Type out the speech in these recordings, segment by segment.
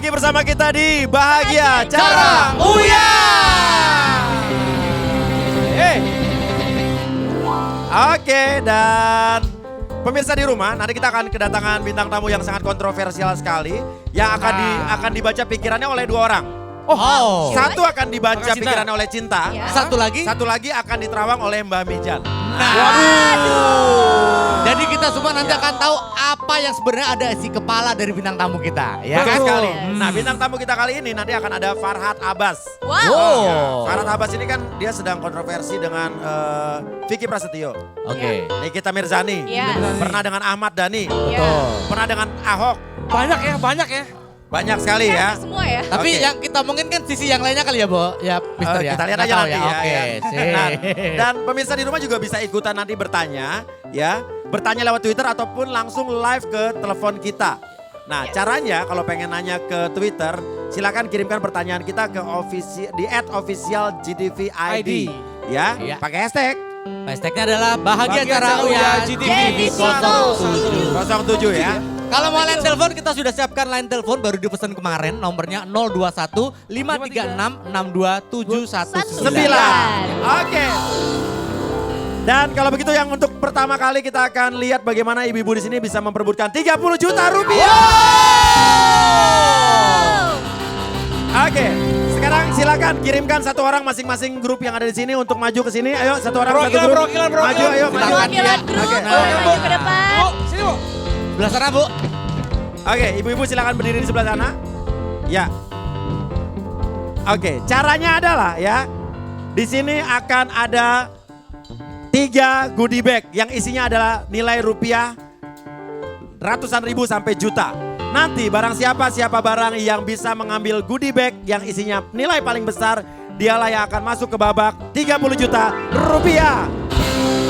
lagi bersama kita di Bahagia Cara Uya. Oke, dan pemirsa di rumah, nanti kita akan kedatangan bintang tamu yang sangat kontroversial sekali, yang akan dibaca pikirannya oleh dua orang. Satu akan dibaca pikirannya oleh Cinta, Satu lagi akan diterawang oleh Mbak Mijan. Jadi kita semua nanti akan tahu apa yang sebenarnya ada isi kepala dari bintang tamu kita. Ya Betul kan? sekali. Nah, bintang tamu kita kali ini nanti akan ada Farhad Abbas. Wow. Farhad Abbas ini kan dia sedang kontroversi dengan Vicky Prasetyo. Oke. Nikita Mirzani. Yes. Pernah dengan Ahmad Dhani. Betul. Pernah dengan Ahok. Banyak ya. Banyak sekali ya. Semua ya. Tapi Oke. yang kita mungkin kan sisi yang lainnya kali ya, Bo? Ya, Mister ya. Kita lihat Nggak aja tahu nanti ya. Oke, ya. sip. Nah, dan pemirsa di rumah juga bisa ikutan nanti bertanya ya. Bertanya lewat Twitter ataupun langsung live ke telepon kita. Nah, caranya kalau pengen nanya ke Twitter, silakan kirimkan pertanyaan kita ke di @officialgtvid ya. Iya. Pakai hashtag Hashtagnya adalah Bahagia Cara Uya Uya GTV 07. 07 ya. Kalau mau line telepon kita sudah siapkan line telepon baru dipesan kemarin nomornya 021 536 62719. Oke. Dan kalau begitu yang untuk pertama kali kita akan lihat bagaimana ibu-ibu di sini bisa memperebutkan 30 juta rupiah. Oke, sekarang silakan kirimkan satu orang masing-masing grup yang ada di sini untuk maju ke sini. Ayo satu orang satu grup. Perwakilan. Maju ayo maju. Perwakilan grup, Oke. maju ke depan. Bu, sini Bu. Sebelah sana, Bu. Oke, ibu-ibu silakan berdiri di sebelah sana. Ya. Oke, caranya adalah ya. Di sini akan ada 3 goodie bag yang isinya adalah nilai rupiah ratusan ribu sampai juta. Nanti barang siapa barang yang bisa mengambil goodie bag yang isinya nilai paling besar, dialah yang akan masuk ke babak 30 juta rupiah.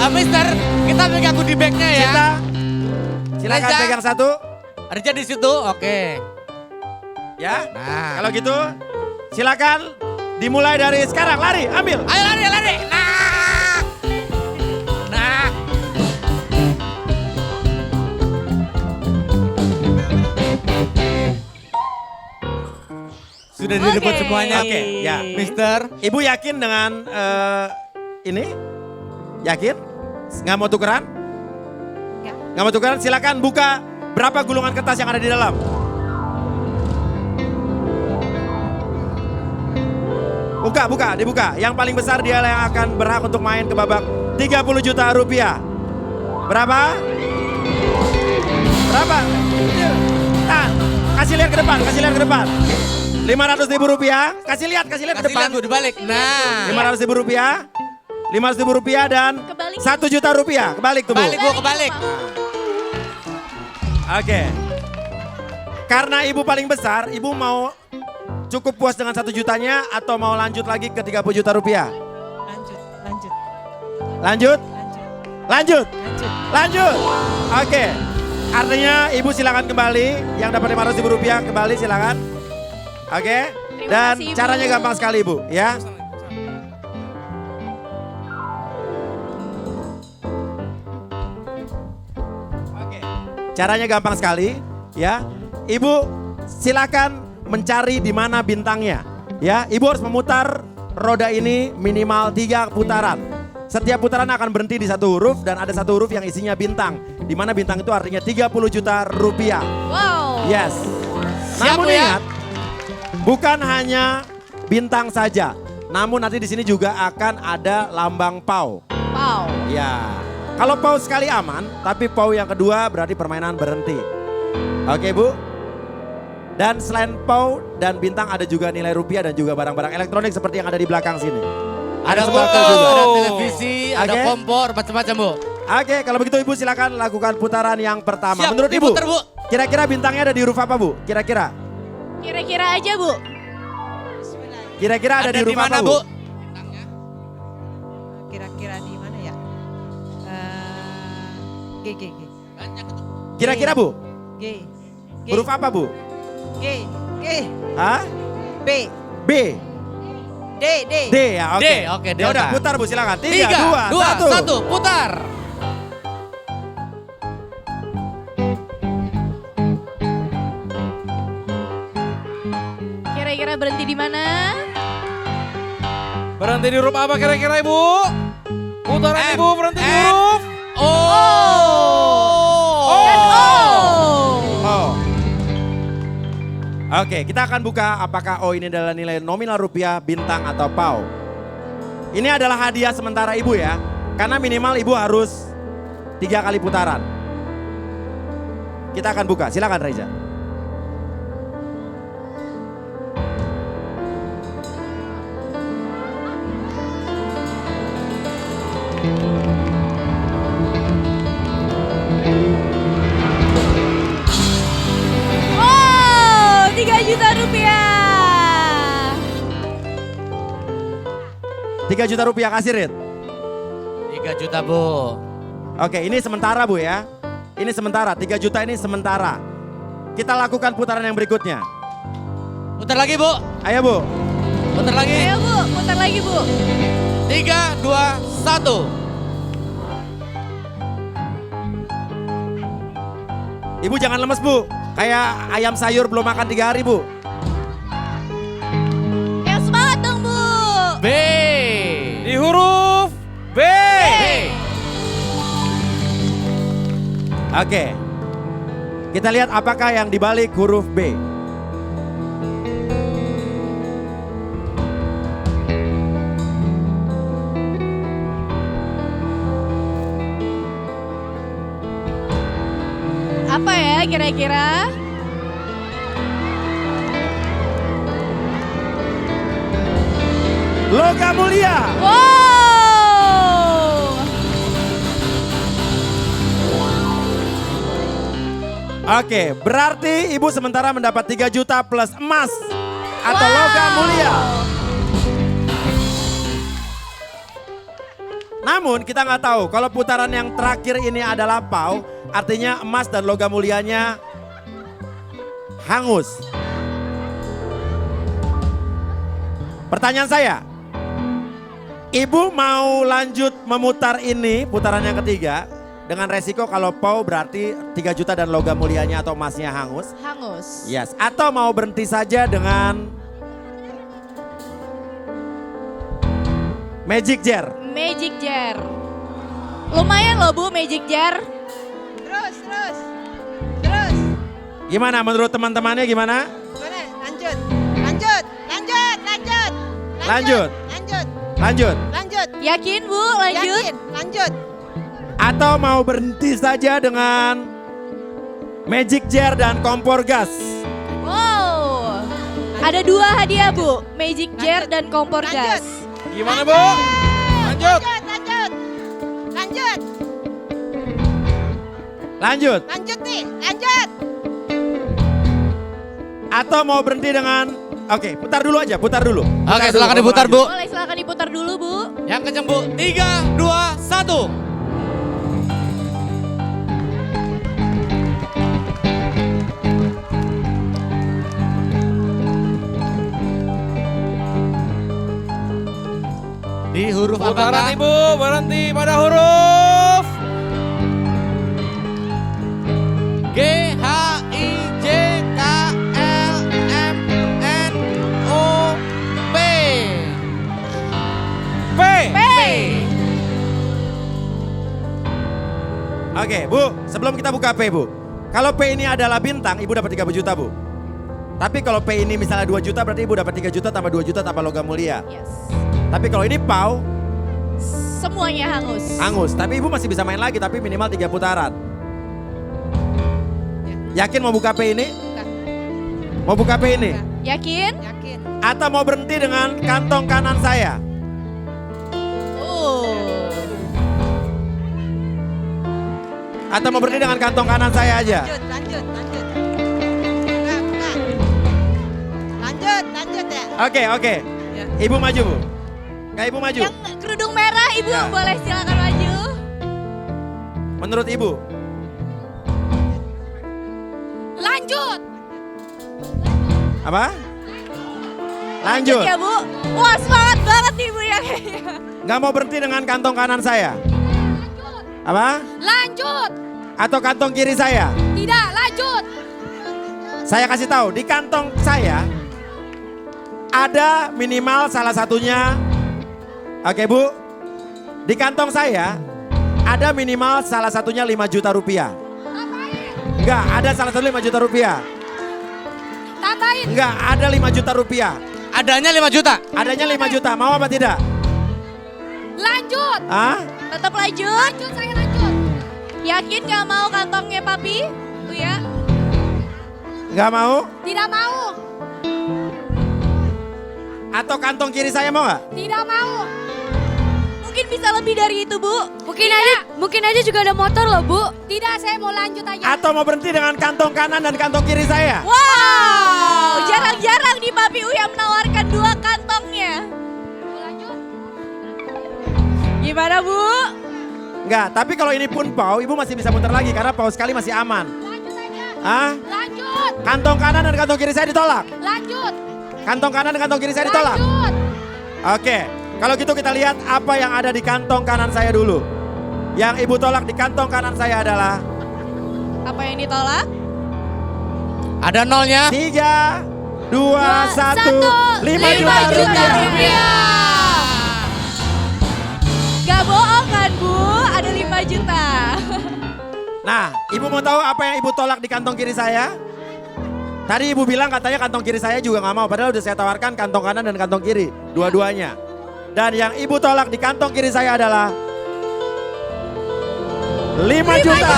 Mister, kita pegang goodie bag-nya ya. Kita silakan Reza. pegang satu. Arja di situ, oke. Ya, Nah. kalau gitu silakan dimulai dari sekarang. Lari, ambil. Ayo lari. Nah. Sudah direbut Oke. semuanya. Oke, ya. Mister. Ibu yakin dengan ini? Yakin? Nggak mau tukeran? Ya. Nggak mau tukeran? Silakan buka berapa gulungan kertas yang ada di dalam. Dibuka. Yang paling besar dia yang akan berhak untuk main ke babak 30 juta rupiah. Berapa? Nah, kasih lihat ke depan. 500 ribu rupiah, kasih lihat ke depan. Bu, dibalik. Nah. 500 ribu rupiah, 500 ribu rupiah dan Kebalik. 1 juta rupiah. Kebalik tuh Bu. Balik, Bu, kebalik. Oke. Karena ibu paling besar, ibu mau cukup puas dengan 1 jutanya atau mau lanjut lagi ke 30 juta rupiah? Lanjut. Oke. Artinya ibu silakan kembali, yang dapat 500 ribu rupiah kembali silakan. Oke. Terima Dan kasih, Ibu. caranya gampang sekali ibu ya. Oke. Caranya gampang sekali ya. Ibu silakan mencari di mana bintangnya. Ya, ibu harus memutar roda ini minimal 3 putaran. Setiap putaran akan berhenti di satu huruf dan ada satu huruf yang isinya bintang. Di mana bintang itu artinya 30 juta rupiah. Wow. Yes. Siap, Namun Bu, ya? ingat, bukan hanya bintang saja. Namun nanti di sini juga akan ada lambang pau. Wow. Ya. Kalau pau sekali aman, tapi pau yang kedua berarti permainan berhenti. Oke, Bu. Dan selain pau dan bintang ada juga nilai rupiah dan juga barang-barang elektronik seperti yang ada di belakang sini. Ada sembako foto, juga. ada televisi, ada Oke. kompor, macam-macam, Bu. Oke, kalau begitu Ibu silakan lakukan putaran yang pertama. Siap, Menurut Ibu, diputar, Bu. kira-kira bintangnya ada di huruf apa, Bu? Kira-kira Aja Bu. ada di huruf mana, apa, Bu? Kira-kira di mana ya? G. Kira-kira, Bu? G. Huruf apa, Bu? G. Hah? B. B. D. D ya, oke. D, oke, Ya udah, Delta. putar Bu, silakan. 3, 3, 2, 1. 1, putar. berhenti di mana? Berhenti di huruf apa kira-kira Ibu? Putaran M, Ibu berhenti di M. huruf. Dan Oh. Oke, kita akan buka apakah O ini adalah nilai nominal rupiah, bintang atau PAU. Ini adalah hadiah sementara Ibu ya. Karena minimal Ibu harus 3 kali putaran. Kita akan buka, silakan Reza. oh, 3 juta rupiah. 3 juta rupiah kasih Rit. 3 juta Bu. Oke, ini sementara Bu ya. Ini sementara, 3 juta ini sementara. Kita lakukan putaran yang berikutnya. Putar lagi Bu. Ayo Bu. Putar lagi. Ayo Bu, putar lagi Bu. 3, 2, 1. Ibu jangan lemes Bu. Kayak ayam sayur belum makan 3 hari Bu. Yang semangat dong Bu. B. Di huruf B. Oke. Kita lihat apakah yang dibalik huruf B. Apa ya kira-kira? Logam mulia. Wow. Oke, berarti Ibu sementara mendapat 3 juta plus emas atau Wow. logam mulia. Namun kita nggak tahu kalau putaran yang terakhir ini adalah PAU, artinya emas dan logam mulianya hangus. Pertanyaan saya, Ibu mau lanjut memutar ini putaran yang ketiga dengan resiko kalau PAU berarti 3 juta dan logam mulianya atau emasnya hangus? Hangus. Yes, atau mau berhenti saja dengan Magic Jar? Magic jar. Lumayan loh Bu, magic jar. Terus. Gimana menurut teman-temannya gimana? Gimana? Lanjut. Lanjut. Yakin Bu, lanjut? Yakin. Lanjut. Atau Atau mau berhenti saja dengan Magic Jar dan kompor gas? Wow. Ada 2 hadiah Bu, magic jar Lanjut. dan kompor Lanjut. gas. Gimana Bu? Lanjut. Lanjut. Lanjut nih. Lanjut. Atau mau berhenti dengan, oke putar dulu aja, putar dulu. Oke, Putar dulu, silakan baru diputar lanjut. Bu. Boleh silakan diputar dulu Bu. Yang kenceng Bu. 3, 2, 1. Di huruf Putaran apakah? Ibu berhenti pada huruf G, H, I, J, K, L, M, N, O, P. P. P. Oke Bu, sebelum kita buka P Bu. Kalau P ini adalah bintang, Ibu dapat 30 juta Bu. Tapi kalau P ini misalnya 2 juta berarti Ibu dapat 3 juta tambah 2 juta tambah logam mulia. Yes. Tapi kalau ini PAU, Semuanya hangus. hangus. Tapi Ibu masih bisa main lagi tapi minimal 3 putaran. Yakin mau buka P ini? Mau buka P ini? Yakin? Yakin. Atau mau berhenti dengan kantong kanan saya? Atau mau berhenti dengan kantong kanan saya aja? Lanjut. Buka. Lanjut ya. Oke. Ya. Ibu maju Bu. Kayak Ibu maju. Yang kerudung merah Ibu Ya. boleh silakan maju. Menurut Ibu? Lanjut. Apa? Lanjut. Ya Bu. Wah semangat banget Ibu ya kayaknya. Nggak mau berhenti dengan kantong kanan saya? Apa? Lanjut. Atau kantong kiri saya? Tidak, lanjut. Saya kasih tahu, di kantong saya ada minimal salah satunya. Oke Bu, di kantong saya ada minimal salah satunya 5 juta rupiah. Enggak, ada salah satu 5 juta rupiah. Tambahin. Enggak, ada 5 juta rupiah. Adanya 5 juta. Adanya 5 juta, mau apa tidak? Lanjut. Hah? Tetap lanjut. Lanjut, saya lanjut. Yakin gak mau kantongnya papi? Tuh ya. Enggak mau? Tidak mau. Atau kantong kiri saya mau nggak? Tidak mau. Mungkin bisa lebih dari itu, Bu. Mungkin aja juga ada motor loh, Bu. Tidak, saya mau lanjut aja. Atau mau berhenti dengan kantong kanan dan kantong kiri saya? Wow, jarang-jarang nih Papi Uya menawarkan 2 kantongnya. Lanjut. Gimana, Bu? Enggak, tapi kalau ini pun pau, ibu masih bisa muter lagi karena pau sekali masih aman. Lanjut aja. Hah? Lanjut. Kantong kanan dan kantong kiri saya ditolak? Lanjut. Kantong kanan dan kantong kiri saya ditolak? Lanjut. Oke, kalau gitu kita lihat apa yang ada di kantong kanan saya dulu. Yang ibu tolak di kantong kanan saya adalah Apa yang ditolak? Ada nolnya. 3, 2, 1, 5 juta rupiah. Gak bohong kan, Bu? Ada 5 juta. Nah, ibu mau tahu apa yang ibu tolak di kantong kiri saya? Tadi ibu bilang katanya kantong kiri saya juga nggak mau, padahal udah saya tawarkan kantong kanan dan kantong kiri, dua-duanya. Dan yang ibu tolak di kantong kiri saya adalah 5 juta.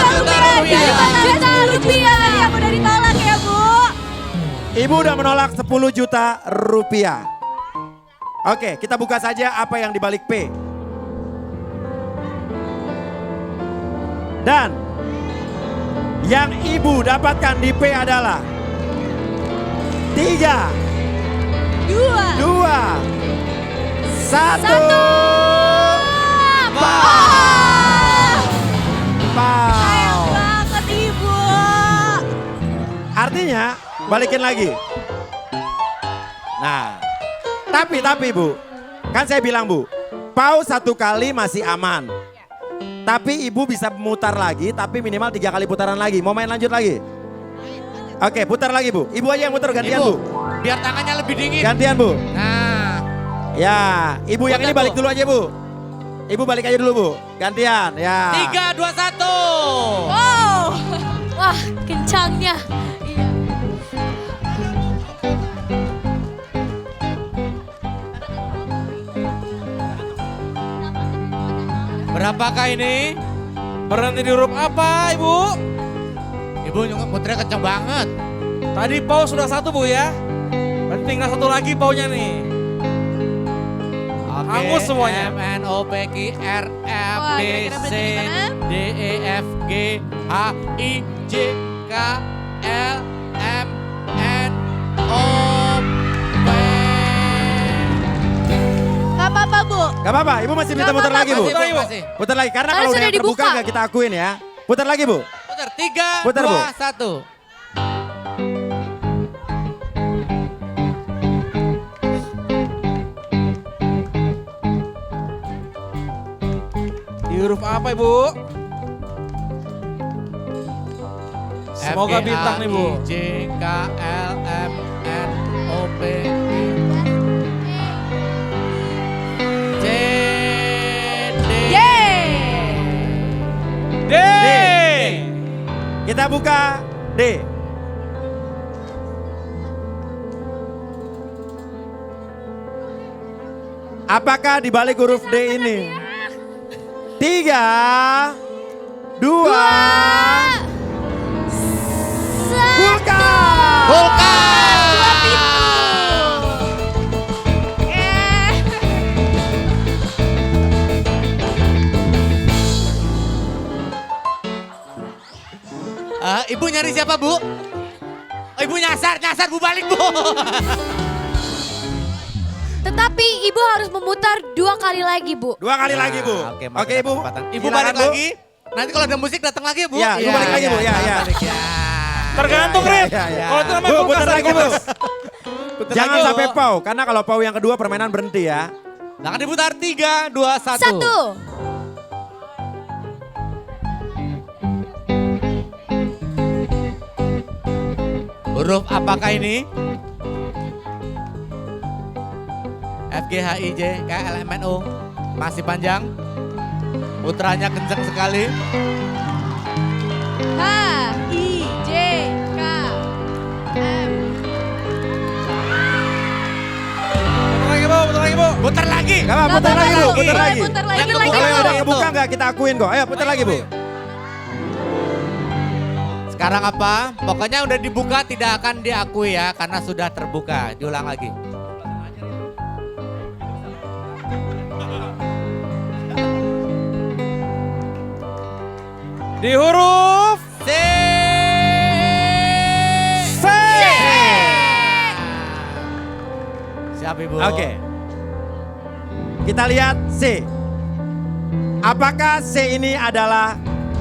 5 juta rupiah yang udah ditolak ya, Bu. Ibu udah menolak 10 juta rupiah. Oke, kita buka saja apa yang dibalik P. Dan yang ibu dapatkan di P adalah 3, 2, 2, 1. Sayang banget, Ibu. Artinya balikin lagi. Nah, tapi Bu, kan saya bilang Bu, pau 1 kali masih aman. Tapi ibu bisa mutar lagi, tapi minimal 3 kali putaran lagi. Mau main lanjut lagi? Oke, putar lagi Bu. Ibu aja yang muter, gantian Ibu, Bu. biar tangannya lebih dingin. Gantian Bu. Nah, Ya, ibu yang Putar, ini balik Bu. dulu aja Bu. Ibu balik aja dulu Bu. Gantian, ya. 3, 2, 1. Wow. Wah, kencangnya. Iya. Berapakah ini? Berhenti di huruf apa, Ibu? Ibu muternya kencang banget. Tadi pau sudah 1, Bu ya. Berarti tinggal 1 lagi paunya nih. Oke, Hangus semuanya. M, N, O, P, Q, R, F, Wah, B, kira-kira C, berhenti di mana? D, E, F, G, H, I, J, K, L, M, N, O, P. Gak apa-apa, Bu. Gak apa-apa, ibu masih bisa Gak muter apa-apa, lagi Bu. Masih, Bu, masih. Putar lagi, karena Karena kalau udah sudah yang terbuka dibuka. nggak kita akuin ya. Putar lagi Bu. Putar, 3, Putar, 2, Bu. 1. Di huruf apa, Ibu? Semoga F, G, bintang A, nih, Bu. I, J, K, L, M, N, O, P, Q, J, D. Yeay. D. Kita buka D. Apakah di balik huruf D ini? 3, 2, buka! Buka! Ibu nyari siapa, Bu? Oh, ibu nyasar, Bu, balik, Bu. Tetapi Ibu harus memutar 2 kali lagi, Bu. 2 kali lagi Bu. Oke, Oke Ibu. Ibu Silakan, balik Bu. lagi. Nanti kalau ada musik datang lagi ya, Bu. Ya, Ibu balik lagi, Bu. Ya, ya. balik, ya. Tergantung, Ya, Rip. ya, ya. Kalau itu namanya Bu, kulkas putar dan lagi Bu. kulkas. Putar Jangan lagi, Bu. sampai pau, karena kalau pau yang kedua permainan berhenti ya. Nah, kan diputar 3, 2, 1. 1. Huruf apakah ini? FGHIJKLMNO. Masih panjang. Putranya kenceng sekali. H, I, J, K, M. Putar lagi bu, putar lagi bu. Putar lagi. Gak apa, putar lagi bu, putar lagi. Putar lagi, Yang lagi. kebuka Kalau yang udah itu. kebuka nggak kita akuin kok. Ayo putar lagi bu. Sekarang apa? Pokoknya udah dibuka tidak akan diakui ya karena sudah terbuka. Diulang lagi. Di huruf C. C. Siap ibu. Oke. Kita lihat C. Apakah C ini adalah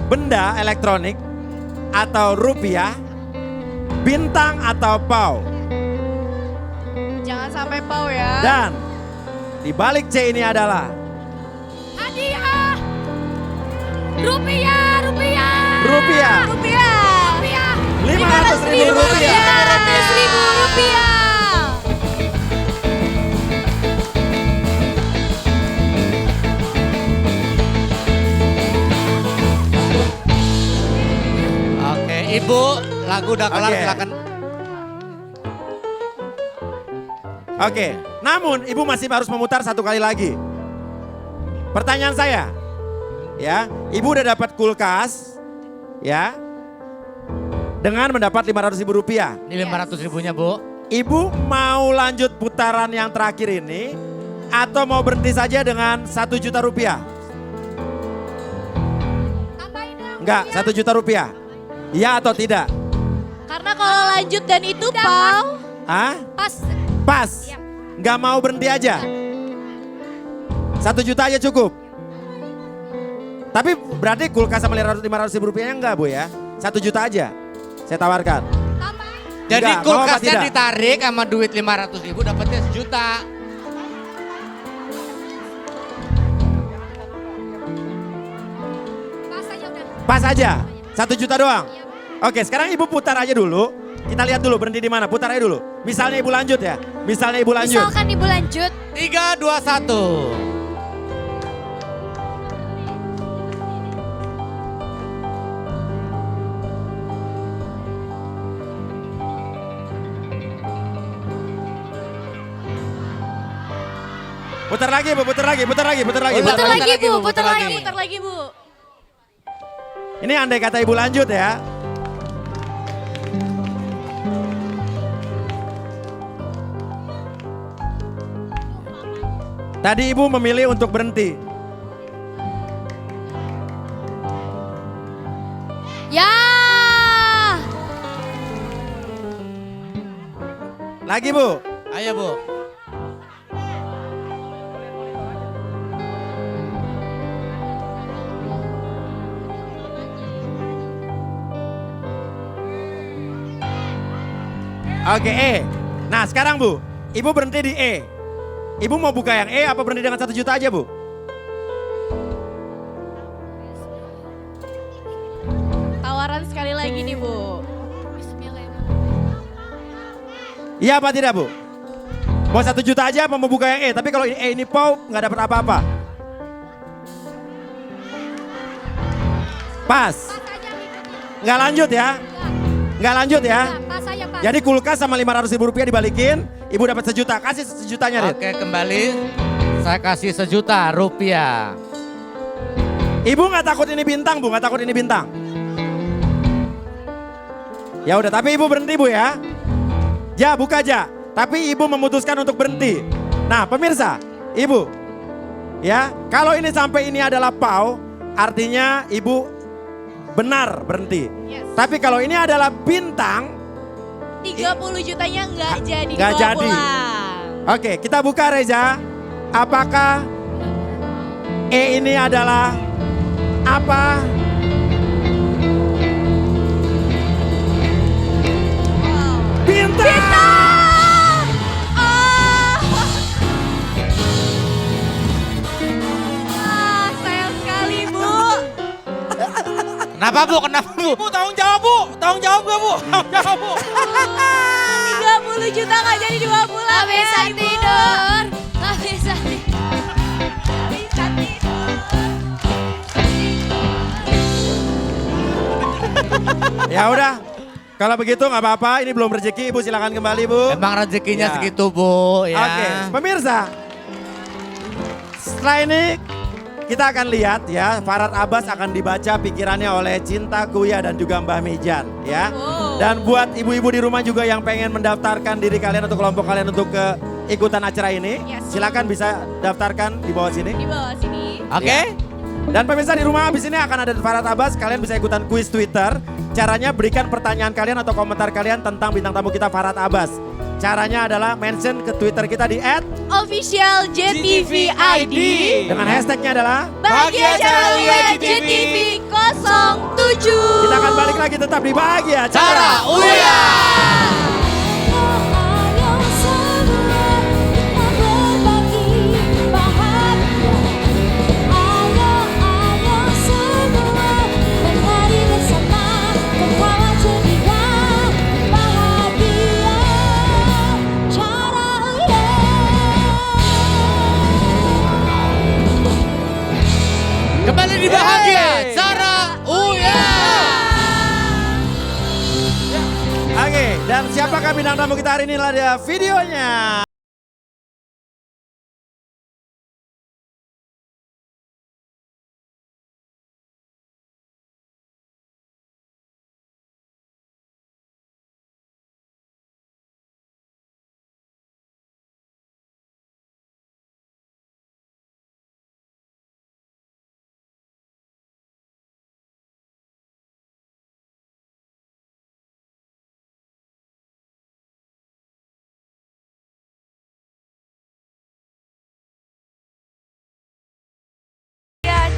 benda elektronik atau rupiah, bintang atau pau? Jangan sampai pau ya. Dan di balik C ini adalah Hadiah. Rupiah, rupiah. rupiah. Rupiah. 500.000 rupiah. 500.000 rupiah. Oke, ibu, lagu udah kelar Oke. silakan. Oke, namun ibu masih harus memutar satu kali lagi. Pertanyaan saya, ya, ibu udah dapat kulkas, ya, dengan mendapat 500.000 rupiah. Ini 500 ribunya bu. Ibu mau lanjut putaran yang terakhir ini atau mau berhenti saja dengan 1 juta rupiah? Tambahin dong. Enggak, 1 juta rupiah. Iya atau tidak? Karena kalau lanjut dan itu pau. Hah? Pas. Pas. Iya. Enggak mau berhenti aja. 1 juta aja cukup. Tapi berarti kulkas sama 500.000 rupiahnya enggak bu ya? 1 juta aja. Saya tawarkan. Tambahin. Jadi Enggak, mau apa kulkasnya tidak? ditarik sama duit 500 ribu dapatnya 1 juta. Pas aja udah. Pas aja. 1 juta doang. Oke, sekarang ibu putar aja dulu. Kita lihat dulu berhenti di mana. Putar aja dulu. Misalnya ibu lanjut ya. Misalnya ibu lanjut. Misalkan ibu lanjut. 3, 2, 1. Putar lagi bu, putar lagi, putar lagi, putar lagi. Ulang. Putar lagi bu, Bu, putar putar lagi. lagi. Putar lagi bu. Ini andai kata ibu lanjut ya. Tadi ibu memilih untuk berhenti. Ya. Lagi bu. Ayo bu. Oke E. Nah sekarang bu, ibu berhenti di E. Ibu mau buka yang E apa berhenti dengan 1 juta aja bu? Tawaran sekali lagi nih bu. Iya apa tidak bu? Mau 1 juta aja apa mau buka yang E? Tapi kalau E ini pau nggak dapat apa-apa. Pas. Nggak lanjut ya? Nggak lanjut ya? Pas aja pas. Jadi kulkas sama 500.000 rupiah dibalikin, ibu dapat 1 juta. Kasih 1 jutanya Rit. Oke kembali. Saya kasih 1 juta rupiah. Ibu nggak takut ini bintang bu, nggak takut ini bintang. Ya udah, tapi ibu berhenti bu ya. Ya buka aja. Tapi ibu memutuskan untuk berhenti. Nah pemirsa, ibu, ya kalau ini sampai ini adalah pau, artinya ibu benar berhenti. Yes. Tapi kalau ini adalah bintang, 30 jutanya nggak jadi nggak dibawa jadi. pulang. Oke, kita buka Reza. Apakah E ini adalah apa? Bintang! Sayang sekali bu. Kenapa bu? Kenapa bu? Bu, tanggung jawab bu. Tanggung jawab gak bu? Tanggung jawab bu. 30 juta nggak jadi dibawa pulang. Nggak bisa tidur. Nggak Ya udah, kalau begitu nggak apa-apa. Ini belum rezeki, Ibu silakan kembali, Bu. Emang rezekinya Ya. segitu, Bu. Ya. Oke, pemirsa. Setelah ini kita akan lihat ya, Farhad Abbas akan dibaca pikirannya oleh Cinta Kuya dan juga Mbah Mijan ya. Dan buat ibu-ibu di rumah juga yang pengen mendaftarkan diri kalian atau kelompok kalian untuk ke ikutan acara ini, Yes. silakan bisa daftarkan di bawah sini. Di bawah sini. Oke. Dan pemirsa di rumah habis ini akan ada Farhad Abbas, kalian bisa ikutan kuis Twitter. Caranya berikan pertanyaan kalian atau komentar kalian tentang bintang tamu kita Farhad Abbas. Caranya adalah mention ke Twitter kita di Official JTVID. dengan hashtagnya adalah Bahagia Cara Uya JTV 07. kita akan balik lagi tetap di Bahagia Cara Uya. Ayo semua kita berbagi bahagia. Ayo semua menari bersama tertawa ceria. Bahagia cara Uya. Kembali di Bahagia Cara Uya. Oke, dan siapakah bintang tamu kita hari ini? Ada videonya.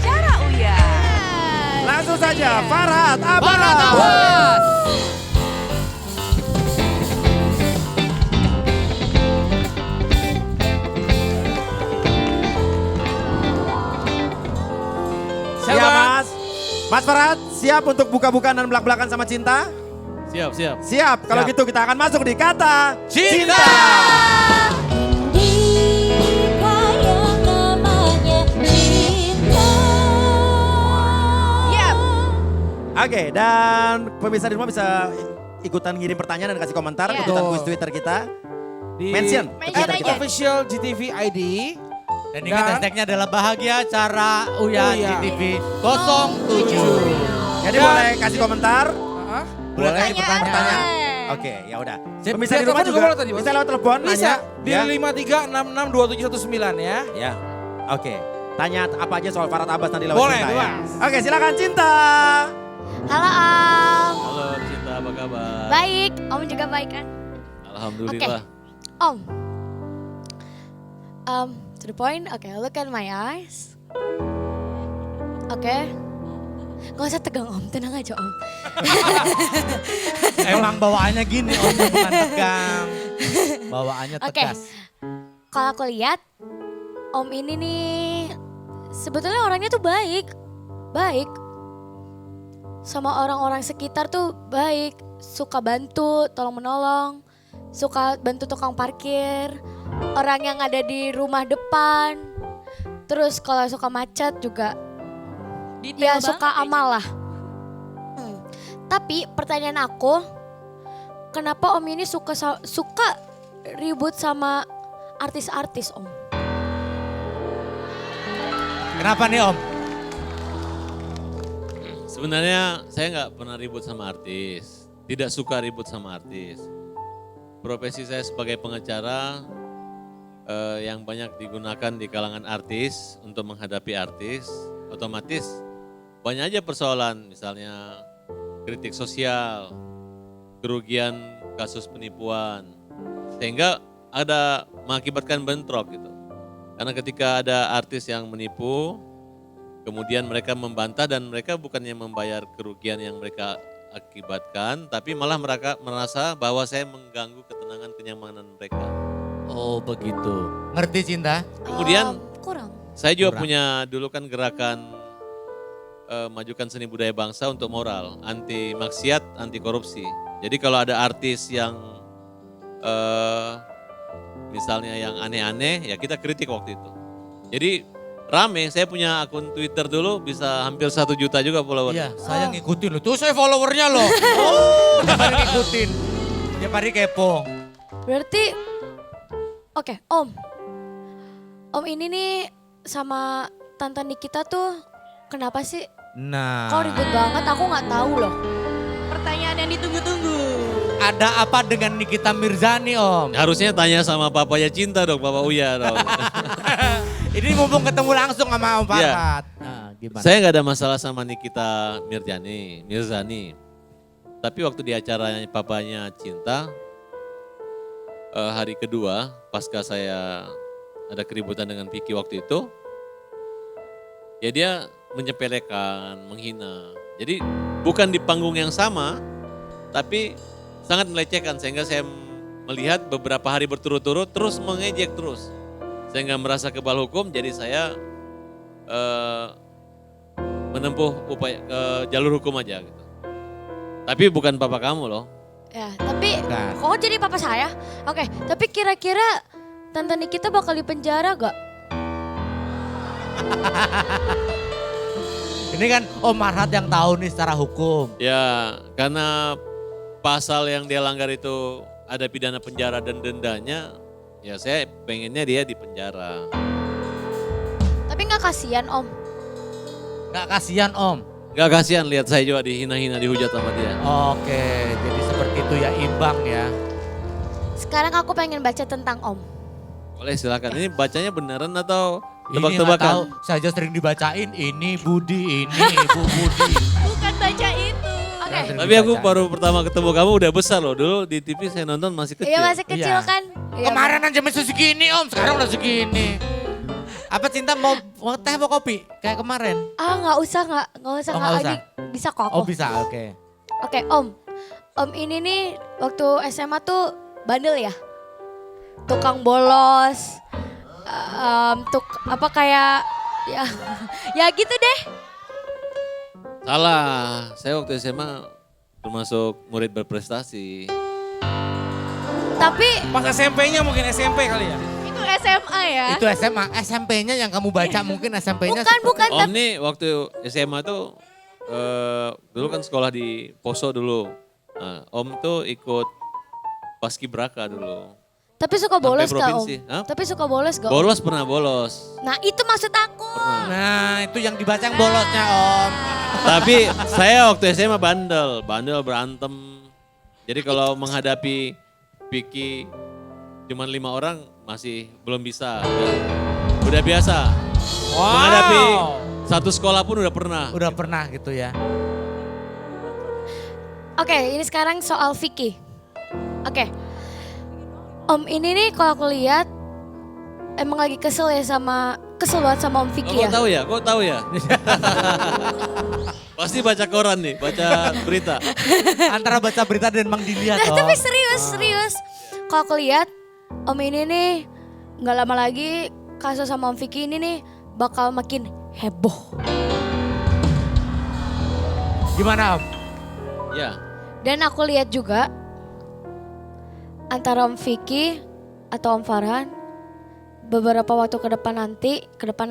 Cara Uya. Langsung saja, Farhad Abbas. Farhad Abbas. Siap Mas. Mas Farhad, siap untuk buka-bukaan dan belak-belakan sama Cinta? Siap, siap. Siap, kalau Siap. gitu kita akan masuk di kata Cinta. Indika yang namanya cinta. Yap. Oke, dan pemirsa di rumah bisa ikutan ngirim pertanyaan dan kasih komentar Iya. ikutan Betul. kuis Twitter kita. Di Mention ke Mention Twitter aja. kita. official GTV ID. Dan ingat hashtagnya adalah Bahagia Cara Uya Uya. JTV 07. Jadi Dan- boleh kasih komentar, Hah? boleh Pertanyaan. pertanyaan. Oke, ya udah. Sip. Pemirsa di Bisa rumah telepon juga juga boleh tadi, Bos? bisa lewat telepon Bisa nanya. di Ya. 53662719 ya. Ya. Oke. Tanya apa aja soal Farhad Abbas nanti lewat Boleh, Cinta ya. bebas. Oke, silakan Cinta. Halo Om. Halo Cinta, apa kabar? Baik, Om juga baik kan? Alhamdulillah. Om. To the point. Okay, look at my eyes. Oke. Gak usah tegang Om, tenang aja Om. Emang bawaannya gini Om, bukan tegang. Bawaannya Oke. tegas. Kalau aku lihat, Om ini nih sebetulnya orangnya tuh baik. Baik. Sama orang-orang sekitar tuh baik. Suka bantu, tolong menolong. Suka bantu tukang parkir. Orang yang ada di rumah depan. Terus kalau suka macet juga ya suka amal lah. Tapi pertanyaan aku, kenapa Om ini suka ribut sama artis-artis Om? Kenapa nih Om? Sebenarnya saya nggak pernah ribut sama artis. Tidak suka ribut sama artis. Profesi saya sebagai pengacara yang banyak digunakan di kalangan artis untuk menghadapi artis, otomatis banyak aja persoalan, misalnya kritik sosial, kerugian kasus penipuan, sehingga ada mengakibatkan bentrok gitu. Karena ketika ada artis yang menipu, kemudian mereka membantah dan mereka bukannya membayar kerugian yang mereka akibatkan, tapi malah mereka merasa bahwa saya mengganggu ketenangan kenyamanan mereka. Oh begitu. Ngerti Cinta? Kemudian Kurang. saya juga Kurang. punya dulu kan gerakan majukan seni budaya bangsa untuk moral, anti maksiat, anti korupsi. Jadi kalau ada artis yang misalnya yang aneh-aneh, ya kita kritik waktu itu. Jadi rame. Saya punya akun Twitter dulu bisa hampir 1 juta juga followernya. Iya, saya ngikutin loh. Tuh saya followernya loh. Tiap hari ngikutin. Tiap hari kepo. Berarti, oke, Om. Om ini nih sama Tante Nikita tuh kenapa sih? Nah. Kok ribut banget? Aku nggak tahu loh. Pertanyaan yang ditunggu-tunggu. Ada apa dengan Nikita Mirzani, Om? Harusnya tanya sama papanya Cinta dong, Papa Uya dong. Ini mumpung ketemu langsung sama Om Iya. Farhat. Nah, gimana? Saya nggak ada masalah sama Nikita Mirzani. Tapi waktu di acaranya papanya Cinta, hari kedua pasca saya ada keributan dengan Vicky waktu itu, ya dia menyepelekan, menghina. Jadi bukan di panggung yang sama, tapi sangat melecehkan sehingga saya melihat beberapa hari berturut-turut terus mengejek terus. Saya nggak merasa kebal hukum, jadi saya menempuh upaya jalur hukum aja gitu. Tapi bukan papa kamu loh. Ya, tapi Bukan. kok jadi papa saya? Oke, tapi kira-kira Tante Nikita bakal dipenjara gak? Ini kan Om Farhat yang tahu nih secara hukum. Ya, karena pasal yang dia langgar itu ada pidana penjara dan dendanya, ya saya pengennya dia di penjara. Tapi gak kasihan Om. Gak kasihan Om. Gak kasihan lihat saya juga dihina-hina, dihujat sama dia. Oke, jadi seperti itu ya, imbang ya. Sekarang aku pengen baca tentang Om. Boleh silakan. Ini bacanya beneran atau Ini nggak tahu, tebak-tebakan? saya aja sering dibacain, ini Budi, ini Ibu Budi. Bukan baca itu. Oke. Sering Tapi aku dibacain. baru pertama ketemu kamu udah besar loh. Dulu di TV saya nonton masih kecil. Iya masih kecil Iya. kan? Iya, Kemarin aja masih segini Om, sekarang udah segini. Apa Cinta mau teh mau kopi kayak kemarin? Ah nggak usah nggak usah Oh, nggak nggak lagi usah. bisa kok Oh aku. bisa, oke. Oke Om ini nih waktu SMA tuh bandel ya, tukang bolos, apa kayak ya ya gitu deh. Salah, saya waktu SMA termasuk murid berprestasi. Tapi Pas SMP-nya mungkin SMP kali ya? Itu SMA ya. Itu SMA, SMP-nya yang kamu baca mungkin SMP-nya. bukan Om nih waktu SMA tuh dulu kan sekolah di Poso dulu. Nah, Om tuh ikut Paskibraka dulu. tapi suka bolos gak Om? provinsi. Hah? Tapi suka bolos gak Om? Bolos pernah bolos. Nah itu maksud aku. Nah itu yang dibaca yang bolosnya Om. Tapi saya waktu SMA bandel berantem. Jadi kalau menghadapi Vicky cuman 5 orang masih belum bisa. Udah biasa. Menghadapi satu sekolah pun udah pernah. Udah pernah gitu ya. Oke, ini sekarang soal Vicky. Oke. Om ini nih kalau aku lihat emang lagi kesel banget sama Om Vicky ya. Kok tahu ya? Pasti baca koran nih, baca berita. Antara baca berita dan Mang dilihat Nah, Om. tapi serius. Kalau aku lihat Om ini nih nggak lama lagi kasus sama Om Vicky ini nih bakal makin heboh. Gimana Om? Ya, Dan aku lihat juga antara Om Vicky atau Om Farhan beberapa waktu ke depan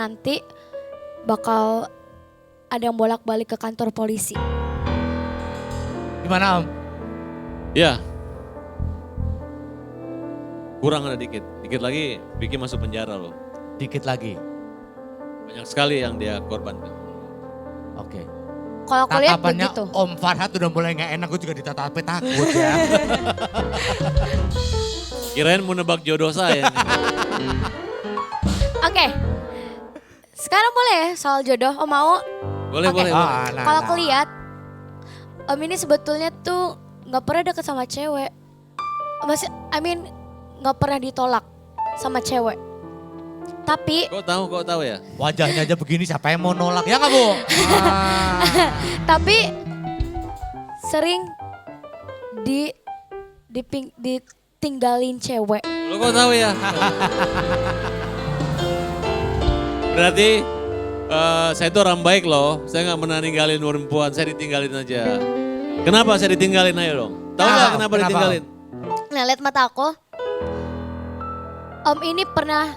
nanti bakal ada yang bolak-balik ke kantor polisi. Gimana Om? ya. Kurang ada dikit. Dikit lagi Vicky masuk penjara loh. Dikit lagi. Banyak sekali yang dia korbankan. Oke. Kalau aku lihat Tatapannya begitu. Om Farhat udah mulai gak enak, gue juga ditatapi takut ya. Kirain mau nebak jodoh saya. nih. Oke. Sekarang boleh ya soal jodoh, Om mau? Boleh, Oke. boleh. Kalau aku lihat, Om ini sebetulnya tuh nggak pernah deket sama cewek. Nggak pernah ditolak sama cewek. Tapi, Kok tahu ya? Wajahnya aja begini siapa yang mau nolak ya gak Bu? tapi sering ditinggalin cewek. Lo kok tahu ya? Berarti saya itu orang baik loh. Saya nggak pernah ninggalin perempuan, saya ditinggalin aja. Kenapa saya ditinggalin, ayo dong. Tahu nggak kenapa ditinggalin? Nah, lihat mata aku. Om ini pernah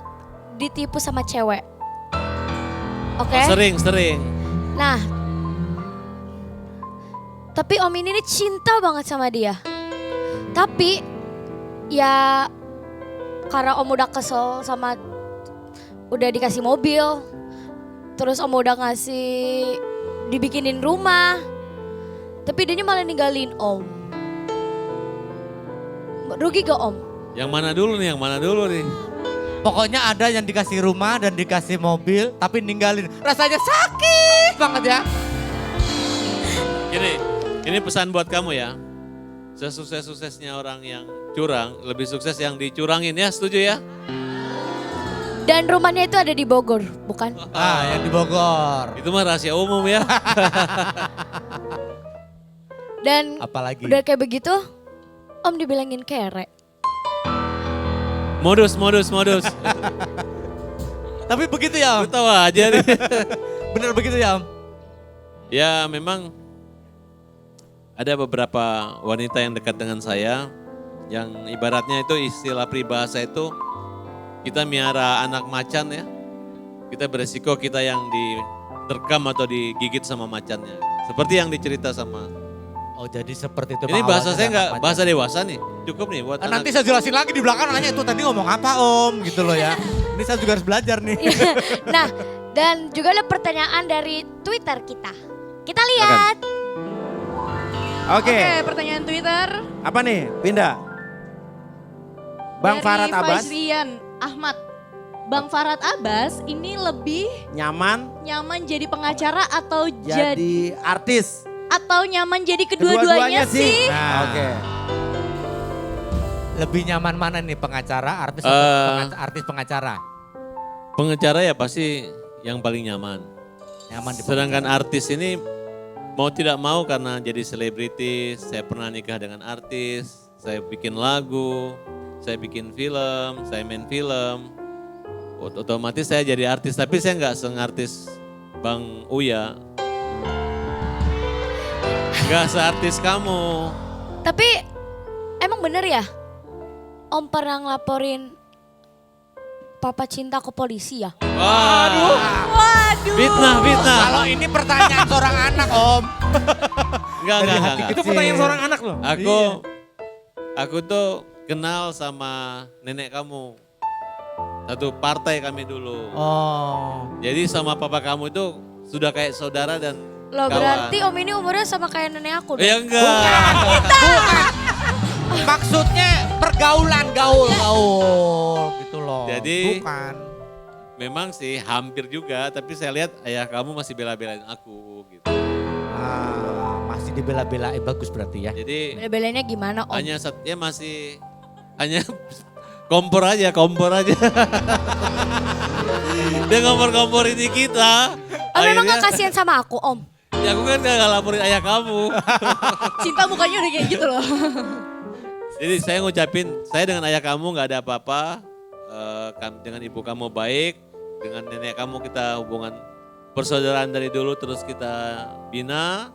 ditipu sama cewek. Oke. Oh, sering. Nah, tapi Om ini nih cinta banget sama dia. Tapi ya karena Om udah kesel sama udah dikasih mobil, terus Om udah ngasih dibikinin rumah, tapi dia malah ninggalin Om. Rugi gak Om? Yang mana dulu nih? Pokoknya ada yang dikasih rumah dan dikasih mobil tapi ninggalin. Rasanya sakit banget ya. Ini pesan buat kamu ya. Sesukses-suksesnya orang yang curang, lebih sukses yang dicurangin ya, setuju ya? Dan rumahnya itu ada di Bogor, bukan? Yang di Bogor. Itu mah rahasia umum ya. Dan Apalagi? udah kayak begitu, Om dibilangin kere. Modus. Tapi begitu ya Lu Om? tahu aja nih. Bener begitu ya Om? Ya memang ada beberapa wanita yang dekat dengan saya yang ibaratnya itu istilah peribahasa itu kita miara anak macan ya. Kita beresiko kita yang diterkam atau digigit sama macannya. Seperti yang dicerita sama. Oh jadi seperti itu. Ini bahasa saya nggak macam. bahasa dewasa nih. Cukup nih buat anak. Nanti saya jelasin lagi di belakang nanya itu tadi ngomong apa Om gitu loh ya. Ini saya juga harus belajar nih. Nah, dan juga ada pertanyaan dari Twitter kita. Kita lihat. Oke, Oke, pertanyaan Twitter. apa nih? Pindah. Bang dari Farad Abbas, Faizrian Ahmad. Bang Farad Abbas ini lebih nyaman nyaman jadi pengacara atau jadi artis. atau nyaman jadi kedua-duanya sih? Nah. Oke. Lebih nyaman mana nih pengacara, artis artis pengacara? Pengacara ya pasti yang paling nyaman. Nyaman di Sedangkan artis ini mau tidak mau karena jadi selebritis, saya pernah nikah dengan artis, saya bikin lagu, saya bikin film, saya main film. Otomatis saya jadi artis, tapi saya nggak sengartis Bang Uya. Nggak seartis kamu. Tapi emang bener ya? Om pernah ngelaporin Papa Cinta ke polisi ya? Waduh. Waduh. Fitnah. Kalau ini pertanyaan seorang anak Om. Enggak. Itu pertanyaan seorang anak loh. Aku tuh kenal sama nenek kamu. Satu partai kami dulu. Oh. Jadi sama papa kamu itu sudah kayak saudara dan Loh kawan. berarti Om ini umurnya sama kayak nenek aku dong? Ya enggak. Maksudnya pergaulan gaul gitu loh. Jadi- bukan. Memang sih hampir juga, tapi saya lihat ayah kamu masih bela-belain aku gitu. Masih dibela-belain bagus berarti ya. Jadi Bela-belanya gimana Om? hanya kompor aja. Dia kompor ini kita. Om memang Akhirnya- gak kasihan sama aku Om? Ya aku kan gak laporin ayah kamu. Cinta mukanya udah kayak gitu loh. Jadi saya ngucapin, saya dengan ayah kamu gak ada apa-apa. Dengan ibu kamu baik, dengan nenek kamu kita hubungan persaudaraan dari dulu terus kita bina.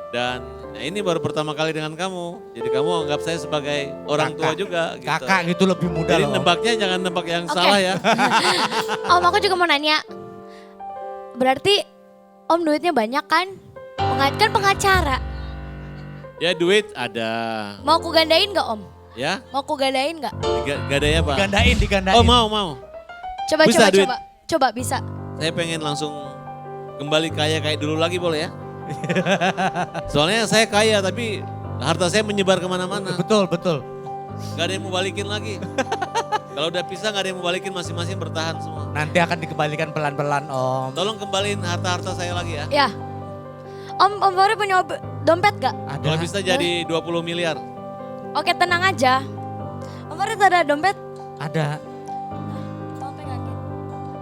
Dan ini baru pertama kali dengan kamu. Jadi kamu anggap saya sebagai orang tua juga. Gitu. Kakak gitu lebih muda Jadi loh. nebaknya jangan nebak yang Oke. salah ya. Om aku juga mau nanya. Berarti Om duitnya banyak kan? Kan pengacara. Ya duit ada. Mau aku gandain gak Om? Ya, Mau aku gandain gak? gak ada ya Pak? Digandain. Oh mau. Coba, Bisa, duit. coba bisa. Saya pengen langsung kembali kaya kayak dulu lagi boleh ya? Soalnya saya kaya tapi harta saya menyebar kemana-mana. Betul. Gak ada yang mau balikin lagi. Kalau udah pisah gak ada yang mau balikin, masing-masing bertahan semua. Nanti akan dikembalikan pelan-pelan Om. Tolong kembaliin harta-harta saya lagi ya. Ya. Om Fahri punya dompet gak? Ada. Kalau bisa jadi 20 miliar. Oke tenang aja. Om Fahri ada dompet? Ada. Tolong pegangin.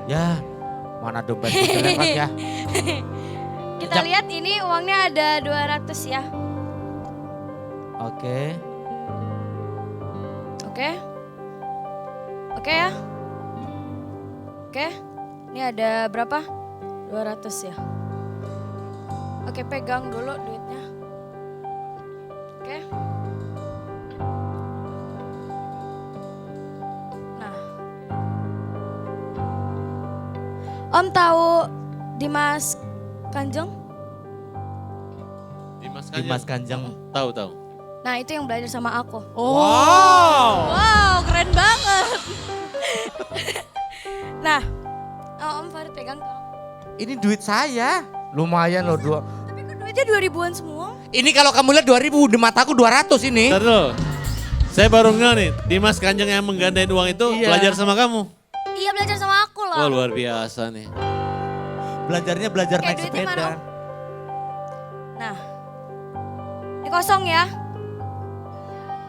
Ya. Mana dompet lewat ya. Kita lihat ini uangnya ada 200 ya. Oke. Oke. Oke ya. Oke. Ini ada berapa? 200 ya. Oke, pegang dulu duitnya. Oke. Nah. Om tahu Dimas Kanjeng. Dimas Kanjeng. Tahu tahu. Nah itu yang belajar sama aku. Wow, keren banget. Nah, Om Farid pegang tolong. Ini duit saya. Lumayan loh dua. Tapi kok duitnya 2000-an semua? Ini kalau kamu lihat 2000 di mataku 200 ini. Ntar dulu. Saya baru nggak nih, Dimas Kanjeng yang menggandain uang itu Iya. belajar sama kamu. Iya belajar sama aku lah. Wah luar biasa nih. Belajarnya belajar Oke, naik duitnya mana, sepeda. Om? Nah, ini kosong ya.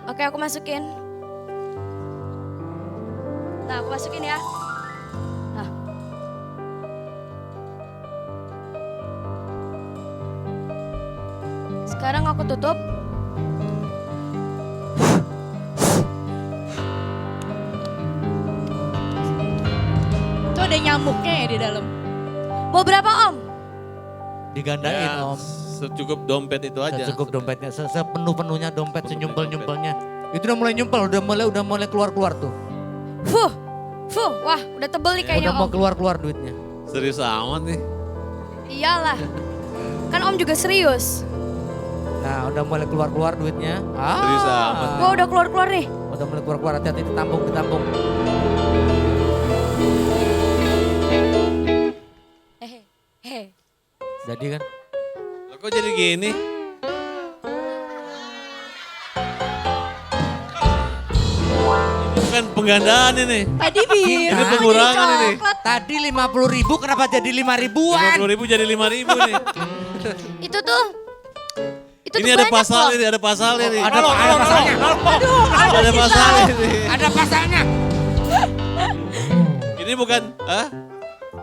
Oke aku masukin. Nah aku masukin ya. Nah. Sekarang aku tutup. Tuh ada nyamuknya ya di dalam. Mau berapa Om? Digandain Ya, om. secukup dompet itu aja. Cukup dompetnya, sepenuh-penuhnya dompet, senyumpel-nyumpelnya. Itu udah mulai nyumpel, udah mulai keluar-keluar tuh. Fuh, wah udah tebel nih kayaknya Udah mau Om. keluar-keluar duitnya. Serius amat nih. Iyalah, kan Om juga serius. Nah udah mulai keluar-keluar duitnya. Serius amat. Gua udah keluar-keluar nih. Udah mulai keluar-keluar, hati-hati ditampung. Hehe. Jadi kan. Loh, kok jadi gini? Ini bukan penggandaan ini. Tadi bir. Ini pengurangan ini. Tadi 50.000 kenapa jadi 5.000-an? 50.000 jadi 5.000 nih. Itu tuh Ini tuh ada banyak pasal loh. ini, ada pasalnya nih. Ada pasalnya. Ada pasalnya ini. Ada pasalnya. Ini bukan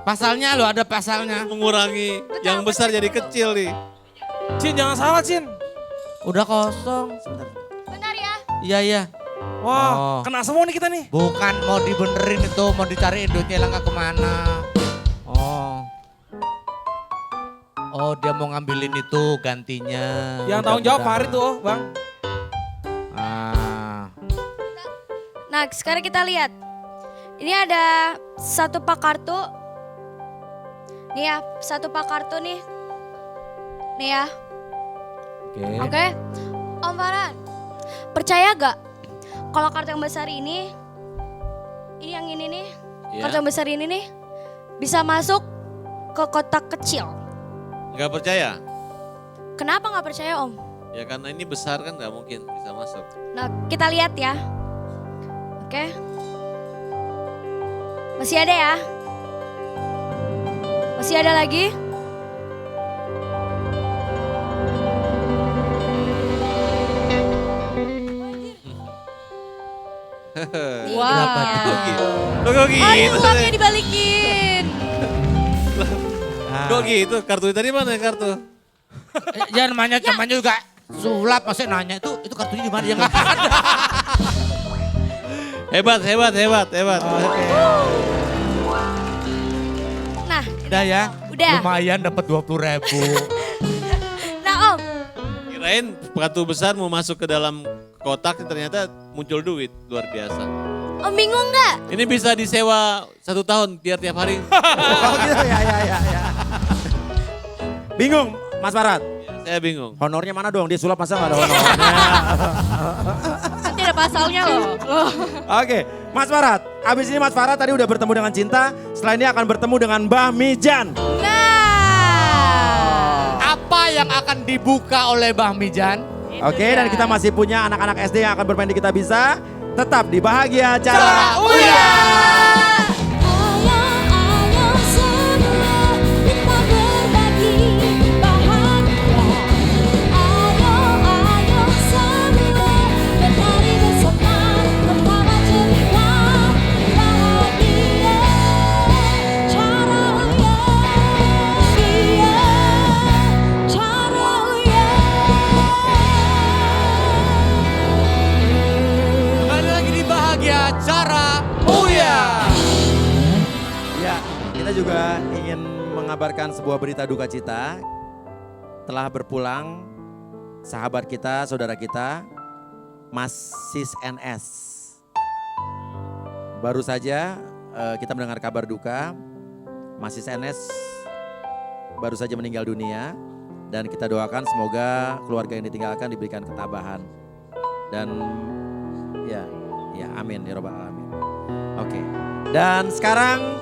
Pasalnya loh, ada pasalnya. mengurangi yang besar jadi kecil nih. Cin jangan salah Cin. Udah kosong. Bentar ya. Iya. Wah Oh. kena semua nih kita nih. Bukan mau dibenerin itu, mau dicariin duitnya hilang kemana. Oh dia mau ngambilin itu gantinya. Yang tanggung jawab Mudah-mudahan. Farid tuh Bang. Nah sekarang kita lihat. Ini ada satu pak kartu. Nih ya, satu pak kartu nih. Nih ya, oke. Om Farhan, percaya gak kalau kartu yang besar ini yang ini nih, Iya. kartu yang besar ini nih bisa masuk ke kotak kecil. Nggak percaya? Kenapa gak percaya Om? Ya karena ini besar kan nggak mungkin bisa masuk. Nah kita lihat ya. Oke. Masih ada ya? Masih ada lagi? Wow. Kok gitu? Ayo uangnya dibalikin. Kok gitu? Kartu tadi mana kartu? Jangan nanya temannya juga sulap, masih nanya itu kartunya di mana ya nggak ada. Hebat. Nah, Udah ya. Udah. Lumayan dapat 20.000. nah Om, Kirain kartu besar mau masuk ke dalam kotak ternyata muncul duit luar biasa. Om bingung gak? Ini bisa disewa 1 tahun biar tiap hari. Oh gitu ya. Bingung Mas Farad? Saya bingung. Honornya mana dong? Dia sulap masa gak ada honornya? Nanti ada pasalnya loh. Oke, Mas Farad. Abis ini Mas Farad tadi udah bertemu dengan Cinta. Setelah ini akan bertemu dengan Mbah Mijan. Nah, Apa yang akan dibuka oleh Mbah Mijan? Oke, dan kita masih punya anak-anak SD yang akan bermain di Kita Bisa. Tetap di Bahagia Cara Ayo, ayo semua kita berbagi bahagia. Ayo semua menari bersama tertawa ceria bahagia. Cara Kembali lagi di Bahagia Cara Uya. Ya, kita juga ingin mengabarkan sebuah berita duka cita. Telah berpulang sahabat kita, saudara kita, Mas Sis NS. Baru saja kita mendengar kabar duka, Mas Sis NS baru saja meninggal dunia. Dan kita doakan semoga keluarga yang ditinggalkan diberikan ketabahan. Dan ya amin ya robbal alamin. Oke. Dan sekarang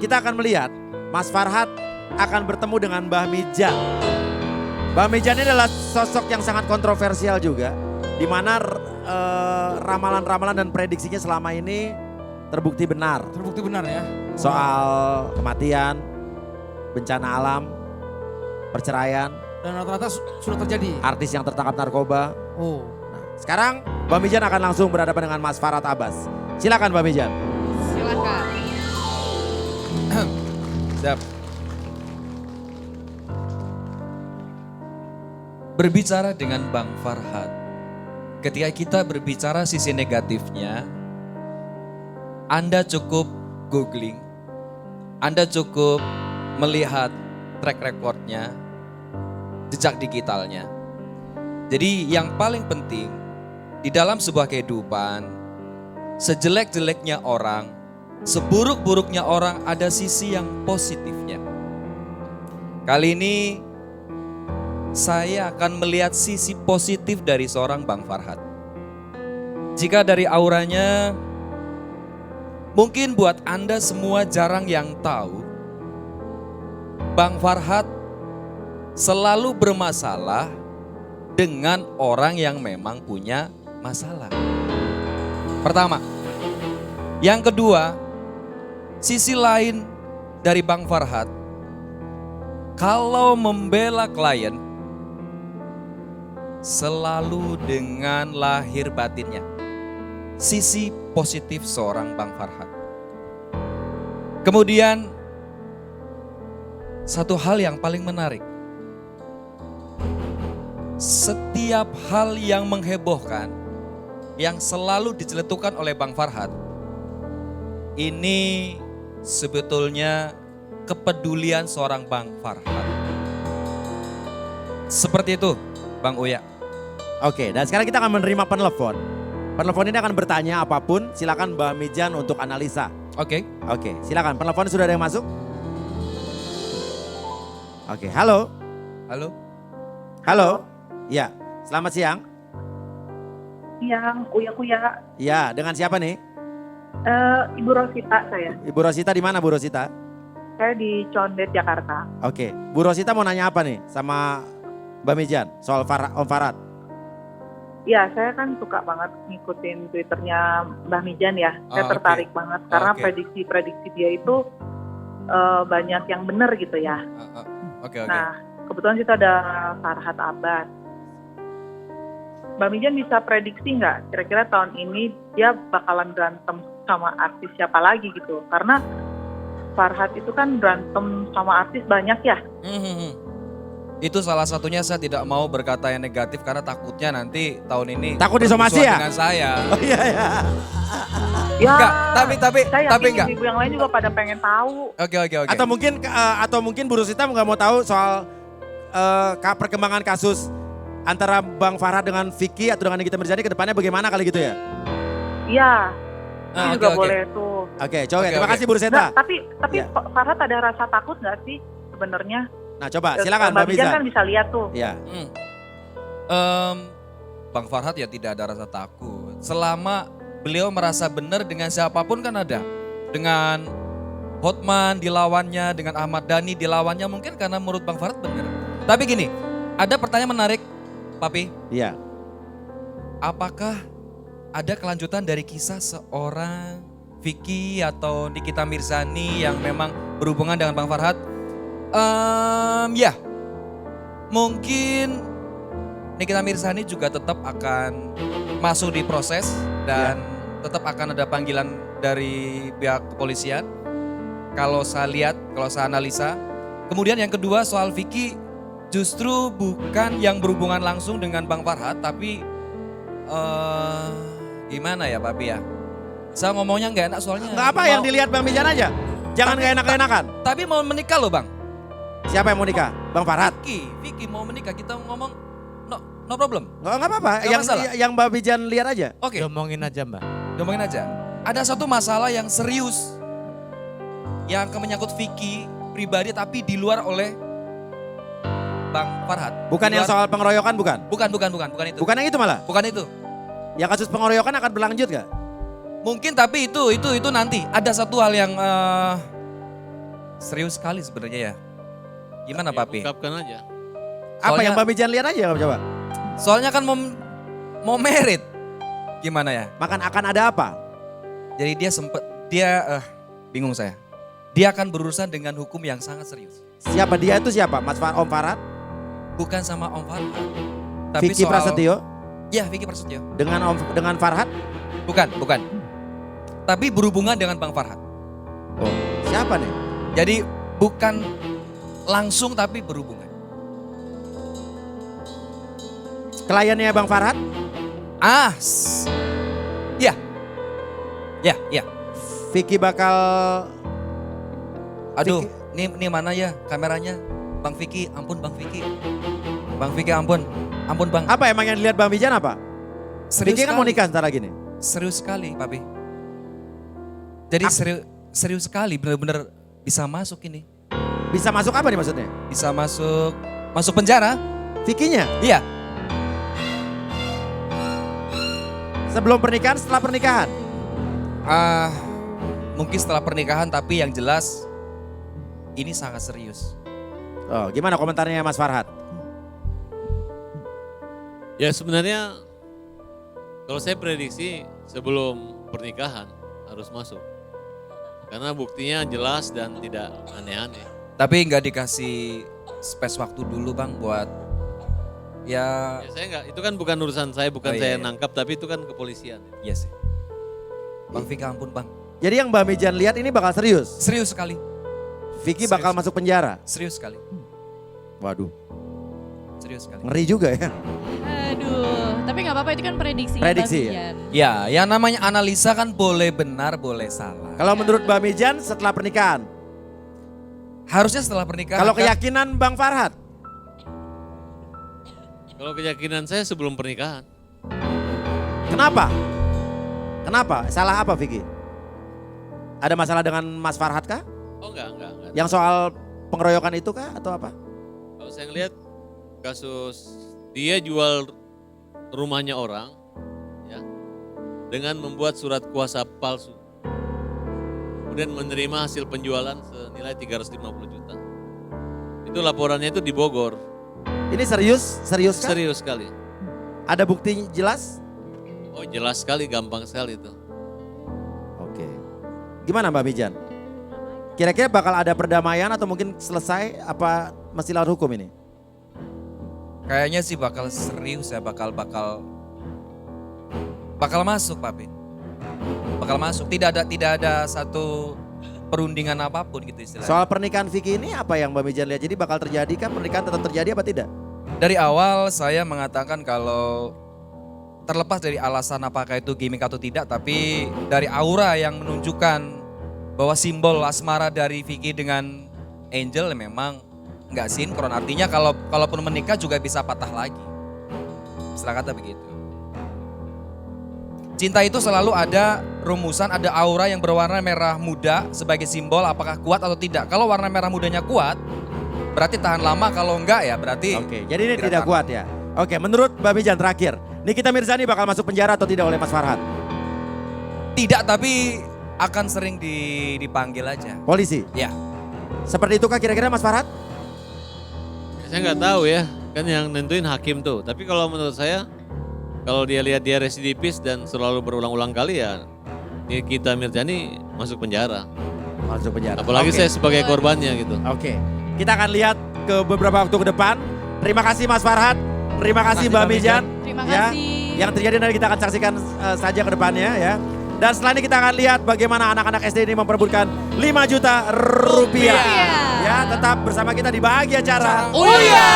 kita akan melihat Mas Farhad akan bertemu dengan Mbah Mijan. Mbah Mijan ini adalah sosok yang sangat kontroversial juga. Di mana ramalan-ramalan dan prediksinya selama ini terbukti benar. Terbukti benar ya. Soal kematian, bencana alam, perceraian, Dan rata-rata sudah terjadi. artis yang tertangkap narkoba. Oh. Nah, sekarang Mbak Mijan akan langsung berhadapan dengan Mas Farhad Abbas. Silakan Mbak Mijan. Silakan. Siap. Berbicara dengan Bang Farhad. Ketika kita berbicara sisi negatifnya, Anda cukup googling, Anda cukup melihat track recordnya, jejak digitalnya. Jadi yang paling penting di dalam sebuah kehidupan, sejelek-jeleknya orang, seburuk-buruknya orang ada sisi yang positifnya. Kali ini saya akan melihat sisi positif dari seorang Bang Farhad. Jika dari auranya, mungkin buat Anda semua jarang yang tahu, Bang Farhad selalu bermasalah dengan orang yang memang punya masalah. Pertama. Yang kedua, sisi lain dari Bang Farhad, kalau membela klien, selalu dengan lahir batinnya. Sisi positif seorang Bang Farhad. Kemudian, satu hal yang paling menarik. Setiap hal yang menghebohkan, yang selalu diceletukan oleh Bang Farhad, ini sebetulnya kepedulian seorang Bang Farhad. Seperti itu, Bang Uya. Oke, dan sekarang kita akan menerima penelpon. Penelpon ini akan bertanya apapun, silakan Mbak Mijan untuk analisa. Oke. Oke, silakan. Penelpon sudah ada yang masuk? Oke, halo. Halo. Halo. Ya, selamat siang. Siang, Uya. Ya, dengan siapa nih? Ibu Rosita saya. Ibu Rosita di mana Bu Rosita? Saya di Condet, Jakarta. Oke, Bu Rosita mau nanya apa nih sama Mbak Mijan soal Om Farhad? Ya, saya kan suka banget ngikutin Twitternya Mbah Mijan ya. Saya oke. tertarik banget karena Oke. prediksi-prediksi dia itu banyak yang benar gitu ya. Oke. Nah, kebetulan kita ada Farhad Abbas. Mbak Mijan bisa prediksi nggak kira-kira tahun ini dia bakalan berantem sama artis siapa lagi gitu? Karena Farhad itu kan berantem sama artis banyak ya. Itu salah satunya saya tidak mau berkata yang negatif karena takutnya nanti tahun ini Takut disomasi bermusuhan ya? dengan saya. Oh iya ya. Ya, Enggak, saya tapi yakin enggak. ibu yang lain juga pada pengen tahu. Oke. Atau mungkin Bu Rosita nggak mau tahu soal perkembangan kasus antara Bang Farhad dengan Vicky atau dengan Nikita Mirzani ke depannya bagaimana kali gitu ya? Iya, Ah, itu juga oke. boleh tuh. Oke, coba Oke, terima oke. kasih Bu Rosita. Nah, tapi Iya. Farhad ada rasa takut nggak sih sebenarnya? Nah coba silakan Mbak Mbak Mijan Mijan. kan bisa lihat tuh. Ya. Bang Farhad ya tidak ada rasa takut. Selama beliau merasa benar dengan siapapun kan ada. Dengan Hotman dilawannya, dengan Ahmad Dhani dilawannya mungkin karena menurut Bang Farhad benar. Tapi gini, ada pertanyaan menarik, Papi. Iya. Apakah ada kelanjutan dari kisah seorang Vicky atau Nikita Mirzani yang memang berhubungan dengan Bang Farhad? Ya, mungkin Nikita Mirzani juga tetap akan masuk di proses dan tetap akan ada panggilan dari pihak kepolisian. Kalau saya lihat, kalau saya analisa. Kemudian yang kedua soal Vicky justru bukan yang berhubungan langsung dengan Bang Farhad, tapi gimana ya Papi ya? Saya ngomongnya nggak enak soalnya. Nggak apa yang dilihat Bang Mijan aja. Jangan nggak enak-enakan. Tapi mau menikah loh Bang. Siapa yang mau nikah? Bang Farhad? Vicky mau menikah, kita ngomong no problem. Nggak apa-apa. Nggak Yang masalah. yang Mbak Mijan lihat aja. Oke, Diomongin aja Mbak. ngomongin aja. Ada satu masalah yang serius yang menyangkut Vicky pribadi tapi di luar oleh Bang Farhat. Bukan Di yang luar- soal pengeroyokan bukan? Bukan itu. Bukan yang itu malah? Bukan itu. Ya kasus pengeroyokan akan berlanjut gak? Mungkin tapi itu nanti. Ada satu hal yang serius sekali sebenarnya ya. Gimana Ya, Papi? ungkapkan aja. Apa Soalnya- yang Mbak Mijan lihat aja coba. Soalnya kan mau merit. Gimana ya? Akan ada apa? Jadi dia bingung saya. Dia akan berurusan dengan hukum yang sangat serius. Siapa dia itu siapa? Om Farhat? Bukan sama Om Farhat. Tapi Vicky Prasetyo? Ya, Vicky Prasetyo. Dengan Farhat? Bukan. Tapi berhubungan dengan Bang Farhat. Oh, siapa nih? Jadi bukan langsung tapi berhubungan. Kliennya Bang Farhat? Ya. Vicky bakal Aduh, ini mana ya kameranya? Bang Vicky, ampun Bang Vicky. Bang Vicky ampun Bang. apa emang yang dilihat Bang Mijan apa? Serius Vicky kan mau sekali. nikah ntar lagi nih. Serius sekali, Papi. Jadi serius sekali, bener-bener bisa masuk ini. Bisa masuk apa nih maksudnya? Bisa masuk penjara? Vicky-nya? Iya. Sebelum pernikahan, setelah pernikahan? Mungkin setelah pernikahan, tapi yang jelas ini sangat serius. Oh, gimana komentarnya Mas Farhat? Ya sebenarnya kalau saya prediksi sebelum pernikahan harus masuk. Karena buktinya jelas dan tidak aneh-aneh. Tapi nggak dikasih space waktu dulu Bang buat ya. Ya saya enggak, itu kan bukan urusan saya, bukan Oh, iya, saya iya. nangkap, tapi itu kan kepolisian. Iya sih. Bang Vicky ampun Bang. Jadi yang Mbak Mijan lihat ini bakal serius? Serius sekali. Vicky Serius. bakal masuk penjara? Serius sekali. Waduh, Serius sekali. ngeri juga ya. Aduh, tapi nggak apa-apa itu kan prediksi. Prediksi ya? Ya, yang namanya analisa kan boleh benar, boleh salah. Kalau menurut Mbak Mijan setelah pernikahan? Harusnya setelah pernikahan. Kalau kan? keyakinan Bang Farhat? Kalau keyakinan saya sebelum pernikahan. Kenapa? Salah apa Vicky? Ada masalah dengan Mas Farhat kah? Oh enggak. Yang soal pengeroyokan itu kah atau apa? Kalau saya ngelihat kasus dia jual rumahnya orang ya dengan membuat surat kuasa palsu. Kemudian menerima hasil penjualan senilai 350 juta. Itu laporannya itu di Bogor. Ini serius kah? Serius sekali. Ada bukti jelas? Oh jelas sekali, gampang sekali itu. Oke. Gimana Mbak Mijan? Kira-kira bakal ada perdamaian atau mungkin selesai apa masih lewat hukum ini? Kayaknya sih bakal serius ya, bakal masuk Papi. Bakal masuk. Tidak ada satu perundingan apapun gitu istilahnya. Soal pernikahan Vicky ini apa yang Mbak Mijan lihat? Jadi bakal terjadi kan pernikahan tetap terjadi apa tidak? Dari awal saya mengatakan kalau terlepas dari alasan apakah itu gimmick atau tidak, tapi dari aura yang menunjukkan bahwa simbol asmara dari Vicky dengan Angel memang nggak sinkron. Artinya kalaupun menikah juga bisa patah lagi. Istilah kata begitu. Cinta itu selalu ada rumusan, ada aura yang berwarna merah muda sebagai simbol apakah kuat atau tidak. Kalau warna merah mudanya kuat, berarti tahan lama. Kalau enggak ya berarti Oke, jadi ini tidak kuat ya. Oke, menurut Mbak Mijan terakhir, Nikita Mirzani bakal masuk penjara atau tidak oleh Mas Farhat? tidak, tapi akan sering dipanggil aja. Polisi? Ya. Seperti itukah kira-kira Mas Farhat? Saya nggak tahu ya, kan yang nentuin hakim tuh. Tapi kalau menurut saya, kalau dia lihat dia residivis dan selalu berulang-ulang kali ya, Nikita Mirzani masuk penjara. Masuk penjara. Apalagi Oke. saya sebagai korbannya gitu. Oke, kita akan lihat ke beberapa waktu ke depan. Terima kasih Mas Farhat, terima kasih Mbak Mijan. Terima Ya, kasih. yang terjadi nanti kita akan saksikan saja ke depannya ya. Dan setelah ini kita akan lihat bagaimana anak-anak SD ini memperebutkan 5 juta rupiah. Ya, tetap bersama kita di Bahagia Cara. Uya.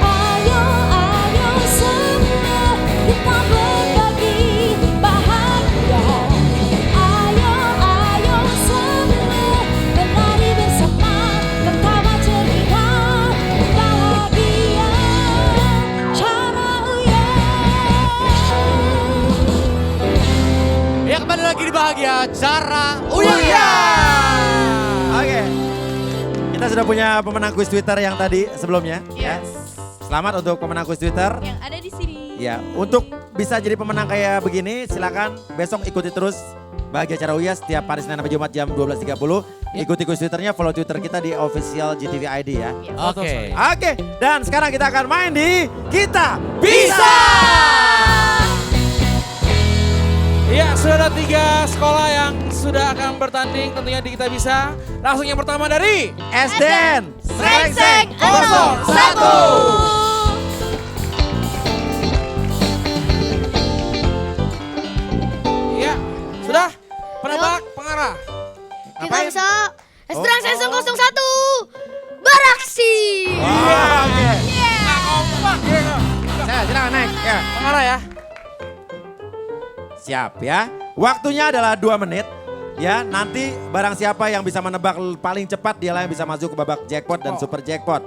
Ayo semua kita berbagi bahagia. Ayo semua menari bersama tertawa ceria bahagia. Cara Uya. Ya kembali lagi di Bahagia Cara Uya. Oke. Kita sudah punya pemenang kuis Twitter yang tadi sebelumnya. Ya. Selamat untuk pemenang kuis Twitter. Yang ada di sini. Ya, untuk bisa jadi pemenang kayak begini, silakan besok ikuti terus Bahagia Cara Uya setiap hari Senin sampai Jumat jam 12.30. Ikuti kuis Twitternya, follow Twitter kita di official GTV ID ya. Oke. Oke, dan sekarang kita akan main di Kita Bisa! Iya, sudah ada 3 sekolah yang sudah akan bertanding tentunya di Kita Bisa. Langsung yang pertama dari SDN Srengseng 01. Iya, sudah penebak pengarah. Kita bisa Srengseng 01 beraksi. Wah, oke. Nggak kompak ya. Saya silakan naik ya. Pengarah ya. Siap ya. Waktunya adalah 2 menit. Ya, nanti barang siapa yang bisa menebak paling cepat dialah yang bisa masuk ke babak jackpot dan super jackpot.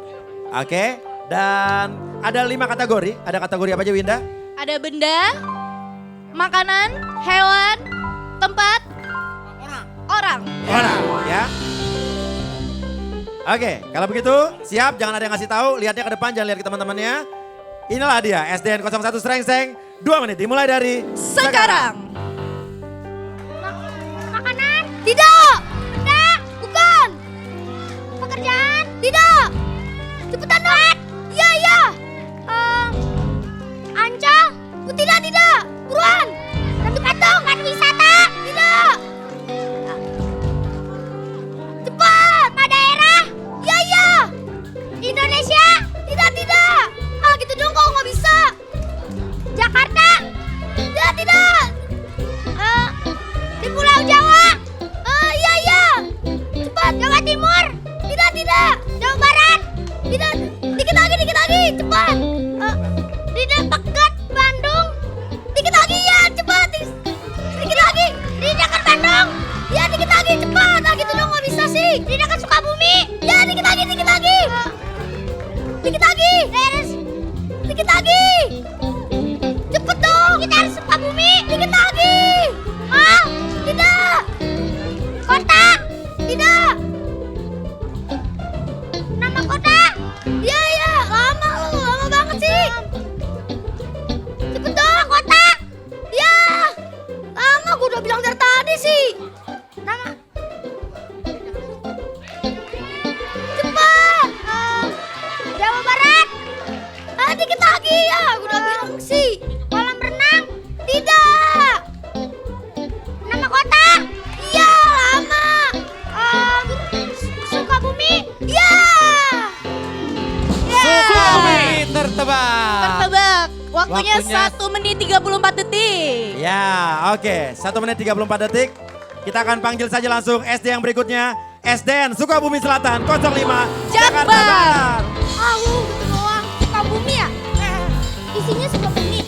Oke. Dan ada 5 kategori. Ada kategori apa aja Winda? Ada benda, makanan, hewan, tempat, orang. Orang ya. Oke, kalau begitu siap, jangan ada yang ngasih tahu, lihatnya ke depan, jangan lihat ke teman-temannya. Inilah dia SDN 01 Srengseng, 2 menit dimulai dari Sekarang. Makanan? Tidak. Benda? Bukan. Pekerjaan? Tidak. Cepetan dong. Iya, iya. Ancol? Tidak, tidak. Buruan. Tentukan dong, kan wisata? Tidak. Cepat. Pak daerah? Iya, iya. Indonesia? Tidak, tidak. Ah, gitu dong kok nggak bisa. Jakarta? Tidak, tidak. Di Pulau Jawa? Iya, iya. Cepat, Jawa Timur? Tidak, tidak. Jawa Barat? Tidak, dikit lagi, cepat. Tidak, Dekat Bandung? Dikit lagi, ya, cepat. Dikit lagi, di dekat Bandung? Ya, dikit lagi, cepat. Ah, gitu dong nggak bisa sih. Di dekat Sukabumi? Ya, dikit lagi. Dikit lagi. Dikit lagi. Cepet dong, kita harus Sukabumi. Dikit lagi. Ah, tidak. Kota? Tidak. Nama kota? Iya, iya. Lama lu, lama banget sih. Cepet dong, kota. Ya. Lama, gue udah bilang dari tadi sih. Nama. Cepet. Jawa Barat? Dikit lagi ya, gue udah bilang sih. Kolam renang? Tidak. Nama kota? Iya, lama. Sukabumi? Iya. Sukabumi tertebak. Tertebak. Waktunya Waktunya 1 menit 34 detik. Ya, oke. 1 menit 34 detik. Kita akan panggil saja langsung SD yang berikutnya. SDN Sukabumi Selatan 05 Jakarta Barat. Gitu doang. Sukabumi ya? Isinya Sukabumi.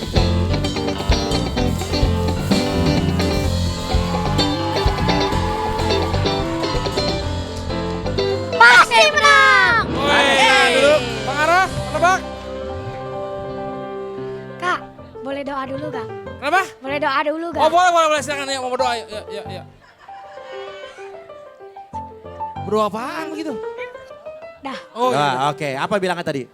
Pasti menang. Dulu. Pengarah, penebak. Kak, boleh doa dulu Kak? Kenapa? Boleh doa dulu Kak? Oh boleh silakan ya mau berdoa. Ya. Berdoa apaan begitu? Dah, Oh iya. Wah, oke. Apa bilangnya tadi?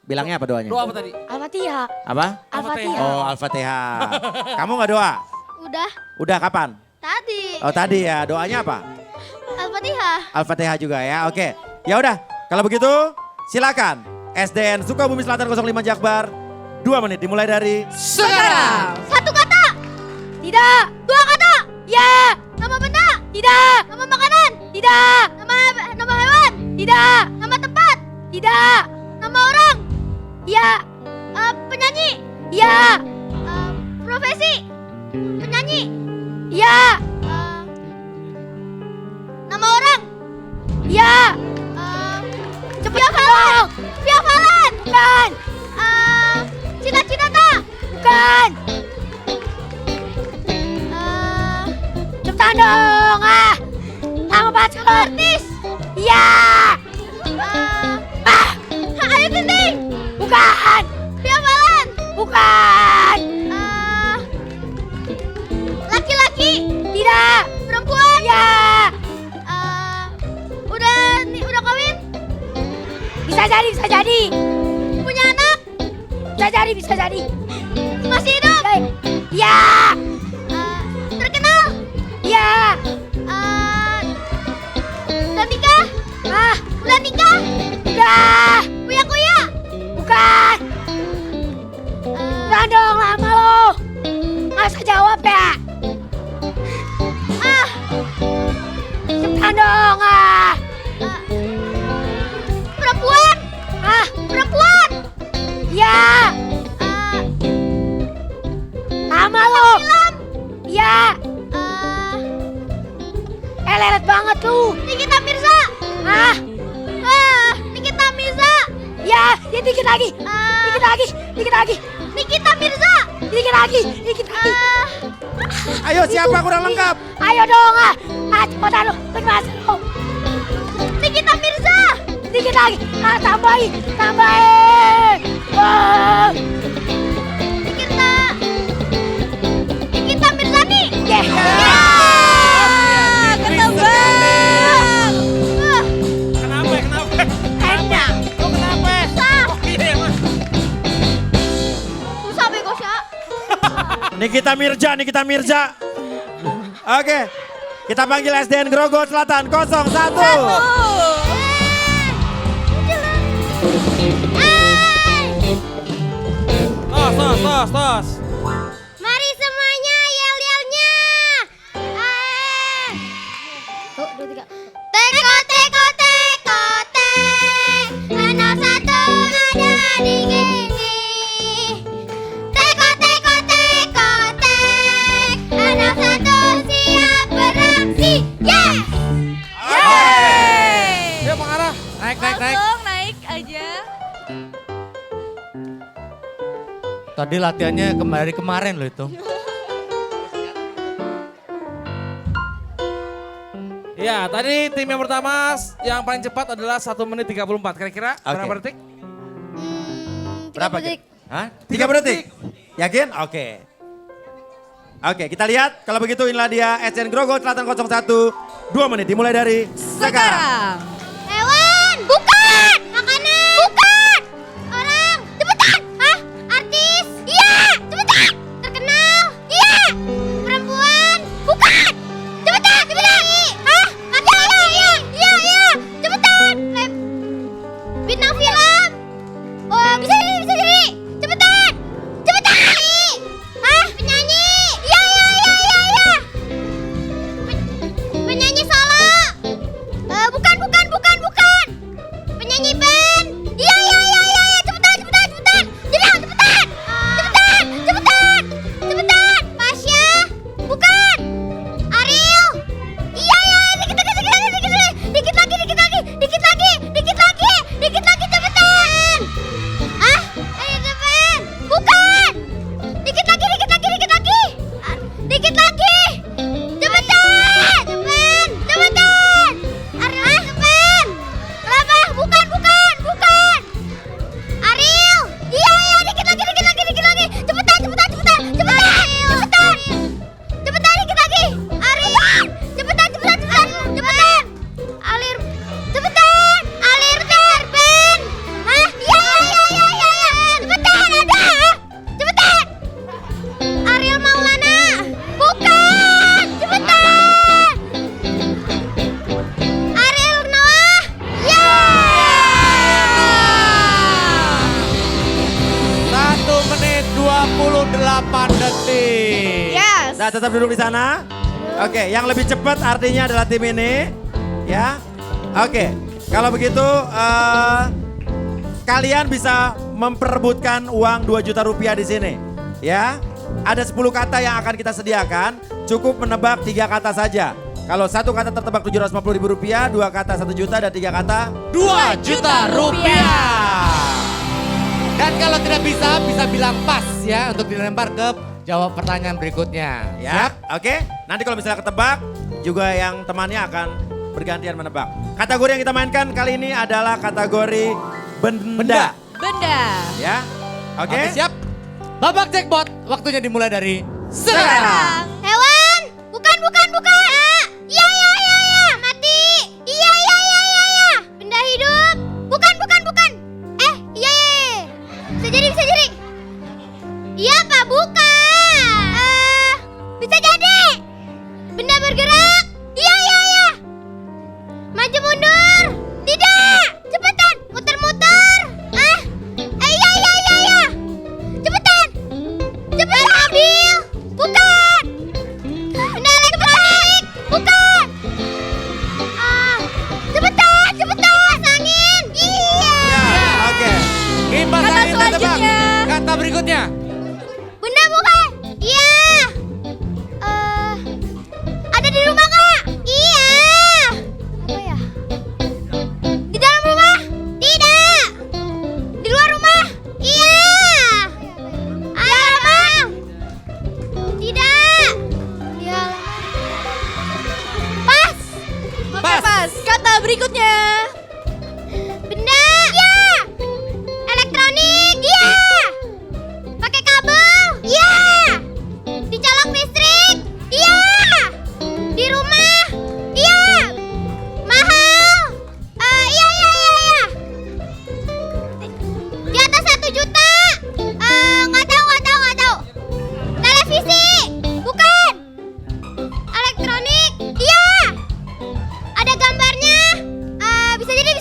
Bilangnya apa doanya? Doa apa tadi? Al-Fatihah. Apa? Al-Fatihah. Oh, Al-Fatihah. Kamu nggak doa? Udah, Udah kapan? tadi. Oh, tadi ya. Doanya apa? Al-Fatihah. Al-Fatihah juga ya. Oke. Ya udah, kalau begitu silakan SDN Sukabumi Selatan 05 Jakbar. 2 menit dimulai dari Sekarang. Satu kata. Tidak. Dua kata. Ya. Nama benda. Tidak. Nama makanan. Tidak. Nama hewan. Tidak. Nama tempat. Tidak. Nama orang. Ya. Penyanyi. Ya. Profesi. Penyanyi. Ya. Nama orang. Ya. Via Valen. Via Valen. Bukan. Cita-cita tak? Bukan. Cepetan dong. Nama pacar. Artis. Ya. Ayu Ting Ting. Bukan. Via Valen. Bukan. Laki-laki. Tidak. Bisa jadi. Punya anak? Bisa jadi. Masih hidup? Ya. Terkenal? Ya. Udah nikah? Udah nikah? Udah. Punya kuya? Bukan. Udah dong, lama lo. Masa jawab ya? Cepetan dong, Perempuan? Perempuan? Ya. Lama lo. Film? Ya. Lelet banget lu. Nikita Mirza? Nikita Mirza? Ya, dikit lagi. Nikita Mirza? Dikit lagi. Ayo siapa kurang lengkap? Ayo dong, cepetan lu. Bermasa lu. Nikita Mirza? Dikit lagi. Tambahin. Nikita Mirzani? Ketebak. Kenapa? Enak. Oh, kenapa? Susah. Oh, iya emang. Susah bego Sya. Nikita Mirza. Oke. Kita panggil SDN Grogol Selatan 01. Tos. Mari semuanya yel-yelnya. Teko. Anak satu ada di gini. Teko. Anak satu siap beraksi. Yes. Yuk mengarah. Naik. Langsung naik aja. Tadi latihannya kemarin loh itu. Ya, tadi tim yang pertama yang paling cepat adalah 1 menit 34. Kira-kira berapa detik? Berapa? Hah? 3 detik? Yakin? Oke. Oke, kita lihat. Kalau begitu inilah dia SDN Grogol Selatan 01. 2 menit dimulai dari sekarang. Hewan! Bukan! Makanan! Bukan! Orang! Cepetan! Artis? Iya! Cepetan! Terkenal? Iya! Perempuan? Bukan! Cepetan! Iya! Cepetan! Bintang film? Oh, bisa jadi! Cepetan! Penyanyi? Iya! Penyanyi solo? Bukan. Penyanyi band? Iya. Cepetan. Cepetan. Pasha? Bukan. Ariel? Iya. Dikit lagi. Cepetan. Ayo cepetan. Bukan. Dikit lagi. Dikit lagi. Cepetan. Ariel, cepetan. Kenapa? Bukan. Ariel. Iya. Dikit lagi. Cepetan. Cepetan dikit lagi. Ariel. Cepetan. Alir. Cepetan. Alir Ben. Iya. Cepetan ada. Cepetan. Ariel Maulana. Bukan. Cepetan. Ariel Noah. Ya. 1 menit 28 detik. Yes. Nah, tetap duduk di sana. Oke, yang lebih cepat artinya adalah tim ini. Ya. Oke, kalau begitu kalian bisa memperebutkan uang 2 juta rupiah di sini. Ya. Ada 10 kata yang akan kita sediakan. Cukup menebak 3 kata saja. Kalau 1 kata tertebak 750.000 rupiah, 2 kata 1 juta, dan 3 kata 2 juta rupiah. Dan kalau tidak bisa bilang pas ya untuk dilempar ke jawab pertanyaan berikutnya. ya. Oke. Nanti kalau misalnya ketebak, juga yang temannya akan bergantian menebak. Kategori yang kita mainkan kali ini adalah kategori benda. Benda. Ya. Oke. Oke, siap. Babak jackpot, waktunya dimulai dari sekarang. Hewan? Bukan. Iya. Mati. Iya. Benda hidup? Bukan. berikutnya. Benda. Iya. Elektronik. Iya. Pakai kabel. Iya. Dicolok listrik. Iya. Di rumah. Iya. Mahal. Iya. Di atas 1 juta. Nggak tahu. Televisi. Bukan. Elektronik. Iya. Ada gambarnya. Bisa jadi.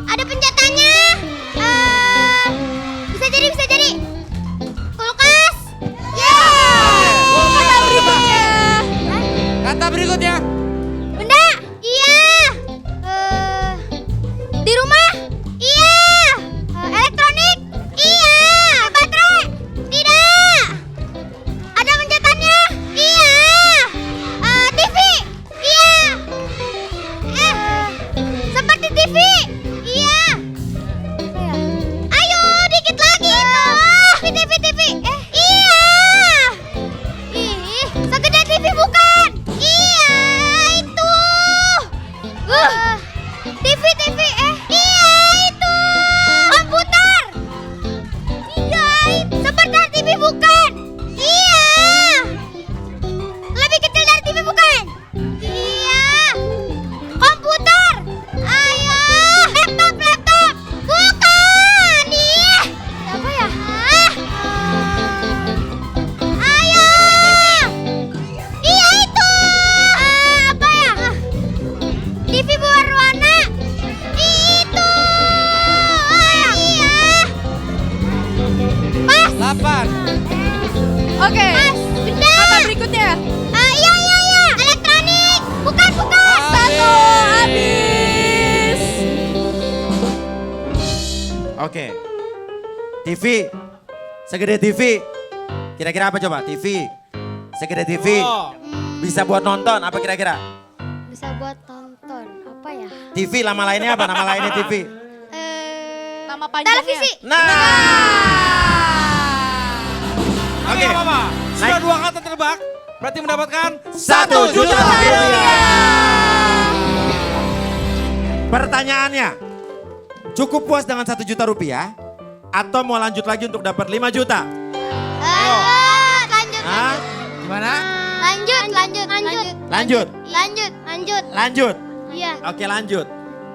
Ada pencetannya. Bisa jadi. Kulkas. Ya. Kata berikutnya. Kata berikutnya. Benda. Iya. Di rumah. Iya. Elektronik. Iya. Baterai. Tidak. Ada pencetannya. Iya. TV. Iya. Seperti TV. Iya. Ayo dikit lagi itu. TV. Iya. Ih, segede TV bukan? Iya, itu. TV. Iya, itu. Komputer. Iya, seperti TV bukan? Iya. Lebih kecil dari TV bukan? Iya. Komputer. Ayo. Laptop. Bukan. Ih. Apa ya? Ayo. Iya itu. Apa ya? TV berwarna. Itu. Iya. Pas. 8. Oke. Pas. Benda. Kata berikutnya. Iya. Elektronik. Bukan. Satu habis. Oke. TV. Segede TV. Kira-kira apa coba? TV. Segede TV. Oh. Bisa buat nonton apa kira-kira? Bisa buat tonton, apa ya? TV nama lainnya apa? Nama lainnya TV. Nama panjangnya. Televisi. Nah. Oke, Oke. apa? Sudah Naik. 2 kata terbak, berarti mendapatkan 1 juta rupiah. Pertanyaannya, cukup puas dengan 1 juta rupiah atau mau lanjut lagi untuk dapat 5 juta? Lanjut. Hah? Gimana? Lanjut. Iya. Oke lanjut.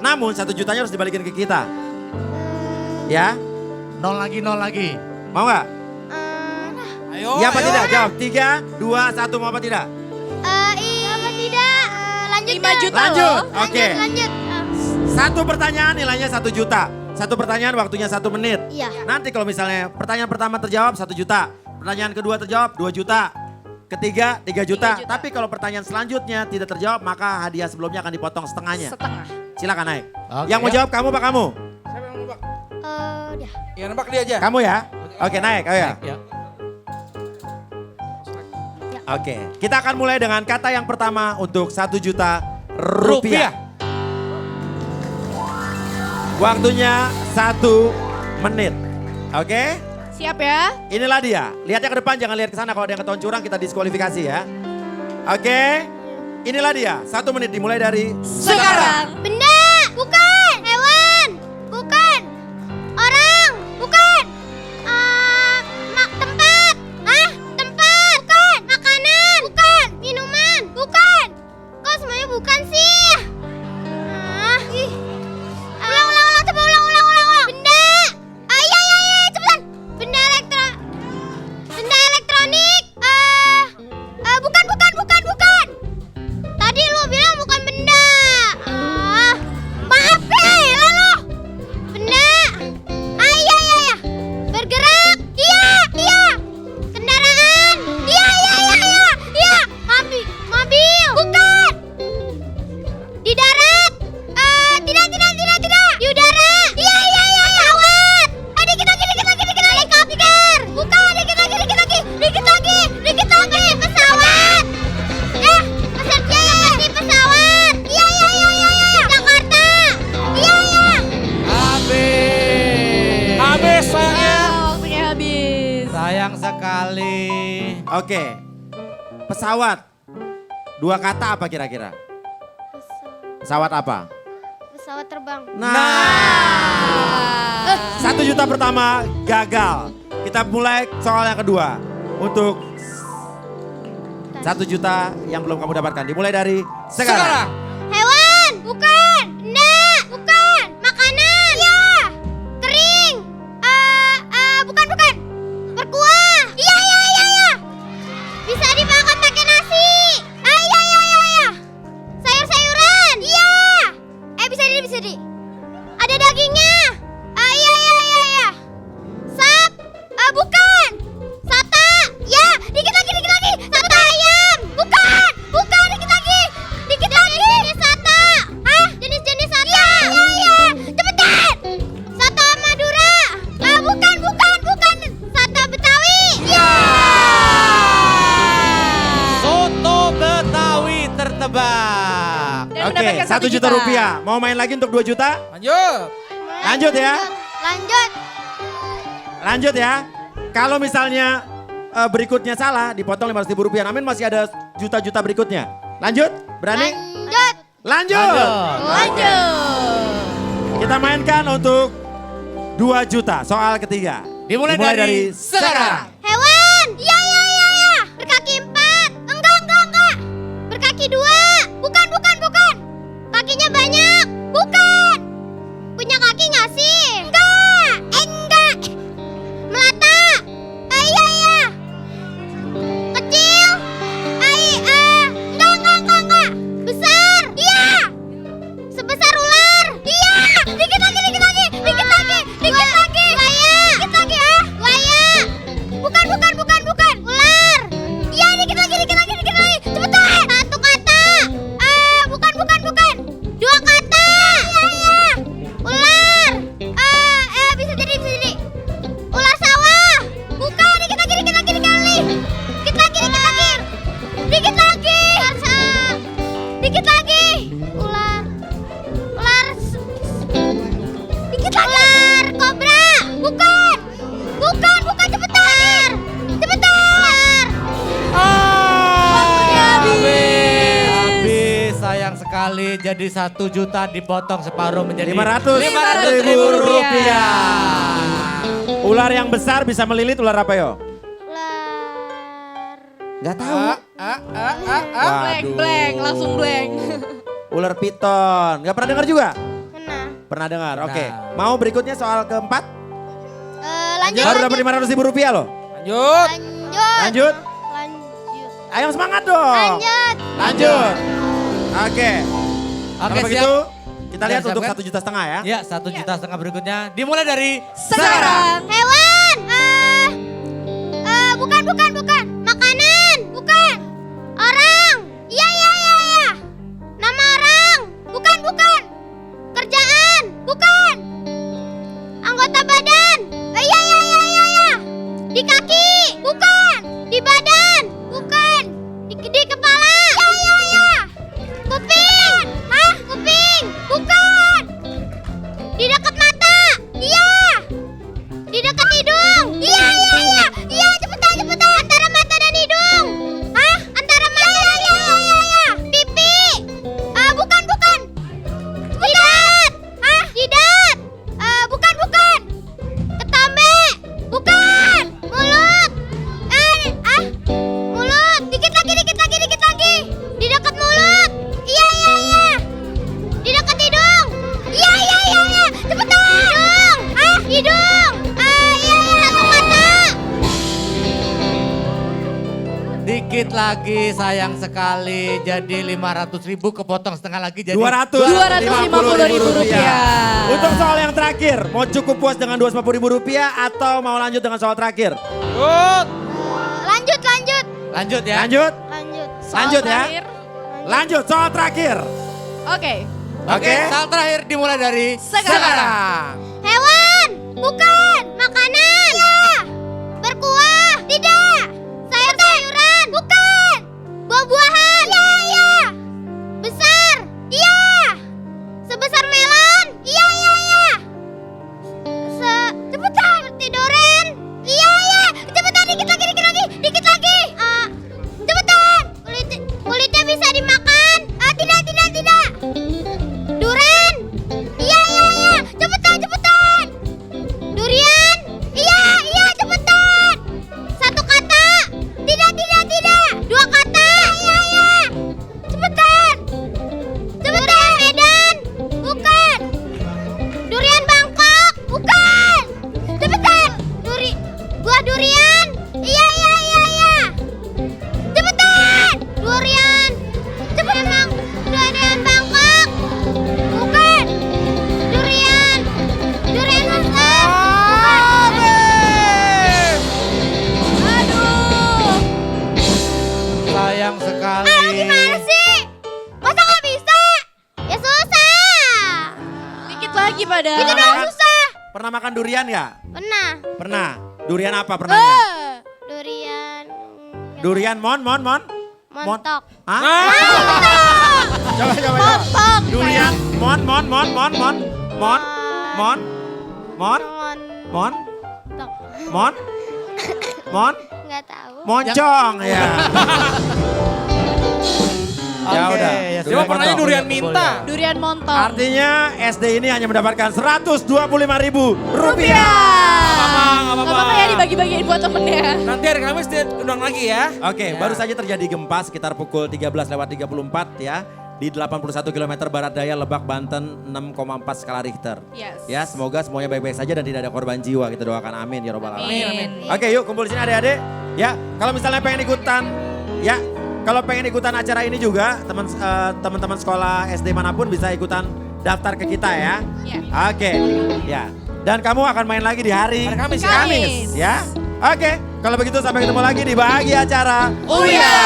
Namun 1 jutanya harus dibalikin ke kita. Ya, 0 lagi. mau nggak? Ayo. Iya apa ayo. tidak? Jawab. 3, 2, 1 mau apa tidak? Iya apa tidak? Lanjut. 5 juta Lanjut. loh. Oke. Lanjut. Satu pertanyaan nilainya 1 juta. Satu pertanyaan waktunya 1 menit. Iya. Nanti kalau misalnya pertanyaan pertama terjawab 1 juta. Pertanyaan kedua terjawab 2 juta. Ketiga 3 juta. 3 juta. Tapi kalau pertanyaan selanjutnya tidak terjawab maka hadiah sebelumnya akan dipotong setengahnya. Setengah. Silakan naik. Oke, Yang mau yuk. jawab kamu apa kamu? Siapa yang nebak? Dah. Ya nebak dia aja. Kamu ya? Oke naik. Oh ya. Ya. Oke. Kita akan mulai dengan kata yang pertama untuk 1 juta rupiah. Waktunya 1 menit. Oke? Siap ya? Inilah dia. Lihatnya ke depan, jangan lihat ke sana. Kalau ada yang ketahuan curang, kita diskualifikasi ya. Oke? Inilah dia. 1 menit dimulai dari Sekarang. Benda. Bukan. Hewan. Bukan. Orang. Bukan. Tempat. Tempat. Bukan. Makanan. Bukan. Minuman. Bukan. Kok semuanya bukan sih? Ulang. Coba ulang. Benda. Iya. Cepetan. Benda elektronik. Bukan. Tadi lu bilang bukan benda. Maaf ya lo. Benda. Iya. Bergerak. Iya. Kendaraan. Iya. Mobil. Bukan. Di darat. Tidak. Di udara. Iya. Pesawat. Dikit lagi. Helikopter. Bukan. Dikit lagi. Pesawat. Seperti pesawat. Iya. Jakarta. Iya. Habis. Habis sayangnya. Waktunya habis. Sayang sekali. Oke. Pesawat. 2 kata apa kira-kira? Pesawat apa? Pesawat terbang. Nah, 1 juta pertama gagal. Kita mulai soal yang kedua. Untuk 1 juta yang belum kamu dapatkan. Dimulai dari sekarang. Hewan, bukan. Benda, bukan. Makanan, ya. Kering, bukan. Berkuah, iya. Bisa dimakan pakai nasi. Iya. Sayur-sayuran, iya. Bisa di. Ada dagingnya. Iya. Sap, bukan. Sata, ya. Dikit lagi. Sata ayam, bukan. Dikit lagi. Jenis sata. Hah? Jenis sata. Iya. Cepetan. Sata Madura. Bukan. Sata Betawi. Ya. Soto Betawi tertebak. Dan Oke, mendapatkan 1 juta rupiah. Mau main lagi untuk 2 juta? Lanjut. Lanjut ya. Lanjut. Ya. Kalau misalnya berikutnya salah, dipotong 500.000 rupiah. Namun masih ada juta-juta berikutnya. Lanjut? Berani? Lanjut. Kita mainkan untuk 2 juta. Soal ketiga. Dimulai dari sekarang. Hewan. Iya. Berkaki 4. Enggak. Berkaki 2. Bukan. Kakinya banyak. Bukan. Punya kaki nggak sih? Enggak. Melata. Iya. Kecil. Enggak. Besar. Iya. Sebesar ular. Iya. Dikit lagi. Buaya. Bukan. Ular. Iya, dikit lagi. Cepetan. 1 kata. Bukan. 2 kata. Iya. Ular. Bisa jadi. Ular sawah. Bukan. Dikit lagi. Dikit lagi. Ular. Dikit lagi. Ular kobra. Bukan. Cepetan. Habis, sayang sekali. Jadi 1 juta dipotong separuh menjadi 500.000 rupiah. Ular yang besar bisa melilit ular apa yo? Ular. Nggak tahu. Blank, langsung blank. Ular piton. Nggak pernah dengar juga? Pernah. Dengar. Oke. Mau berikutnya soal keempat? Lanjut. Baru dapat 500.000 rupiah loh. Lanjut. Ayo semangat dong. Lanjut. Oke. Kalau siap. begitu kita lihat Siap, untuk kan? 1,5 juta ya. Ya, 1,5 juta berikutnya. Dimulai dari Sekarang. Hewan. Bukan. Makanan. Bukan. Orang. Iya. Nama orang. Bukan. Kerjaan. Bukan. Anggota badan. Iya. Di kaki. Bukan. Di badan. Bukan. Di kepala. Iya. Kuping. Hah? Kuping. Bukan. Di dekat mata. Iya. Di dekat hidung. Iya. Cepetan. Antara mata dan hidung. Hah? Antara mata dan hidung. Iya. Pipi. Bukan. Jidat. Hah? Jidat. Bukan. Ketombe. Bukan. Mulut. Mulut. Dikit lagi. Di dekat mulut. Iya. Di dekat hidung. Iya. Cepetan. Hidung. Iya. Satu mata. dikit lagi, sayang sekali. Jadi 500.000 kepotong setengah lagi jadi 250.000 rupiah. Untuk soal yang terakhir, mau cukup puas dengan 250.000 rupiah atau mau lanjut dengan soal terakhir? Lanjut. Lanjut ya. Lanjut? Soal Lanjut ya. terakhir. Lanjut soal terakhir. Oke. Oke, soal terakhir dimulai dari Sekarang. Hewan, bukan. Makanan, ya. Berkuah, tidak. Sayur-sayuran, bukan. Buah-buahan, ya. Besar, iya. Sebesar melon, iya. Cepetan, tiduran, iya. Cepetan, dikit lagi. Cepetan, kulitnya bisa dimakan. Tidak. Duren, lagi padahal. Itu dong susah. Pernah makan durian ya? Pernah. Pernah. Durian apa pernahnya? Durian. Durian Montok. Hah? Ah, Coba. Montok. Durian mon. Nggak tahu. Moncong ya. Ya udah. coba pernahnya durian minta. Durian montok. Artinya SD ini hanya mendapatkan Rp125.000. Nggak Gak apa-apa ya dibagi-bagiin buat temennya. Nanti hari Kamis dia undang lagi ya. Oke, baru saja terjadi gempa sekitar pukul 13:34 ya. Di 81 km barat daya Lebak, Banten, 6,4 skala Richter. Yes. Ya, semoga semuanya baik-baik saja dan tidak ada korban jiwa. Kita doakan amin ya robbal alamin. Amin. Oke, yuk kumpul di sini adik-adik. Ya, kalau misalnya pengen ikutan, ya, kalau pengen ikutan acara ini juga, teman-teman sekolah SD manapun bisa ikutan daftar ke kita ya. Iya. Oke, ya. Dan kamu akan main lagi di hari Hari Kamis. Kamis. ya. Oke, kalau begitu sampai ketemu lagi di bahagia acara. Uya.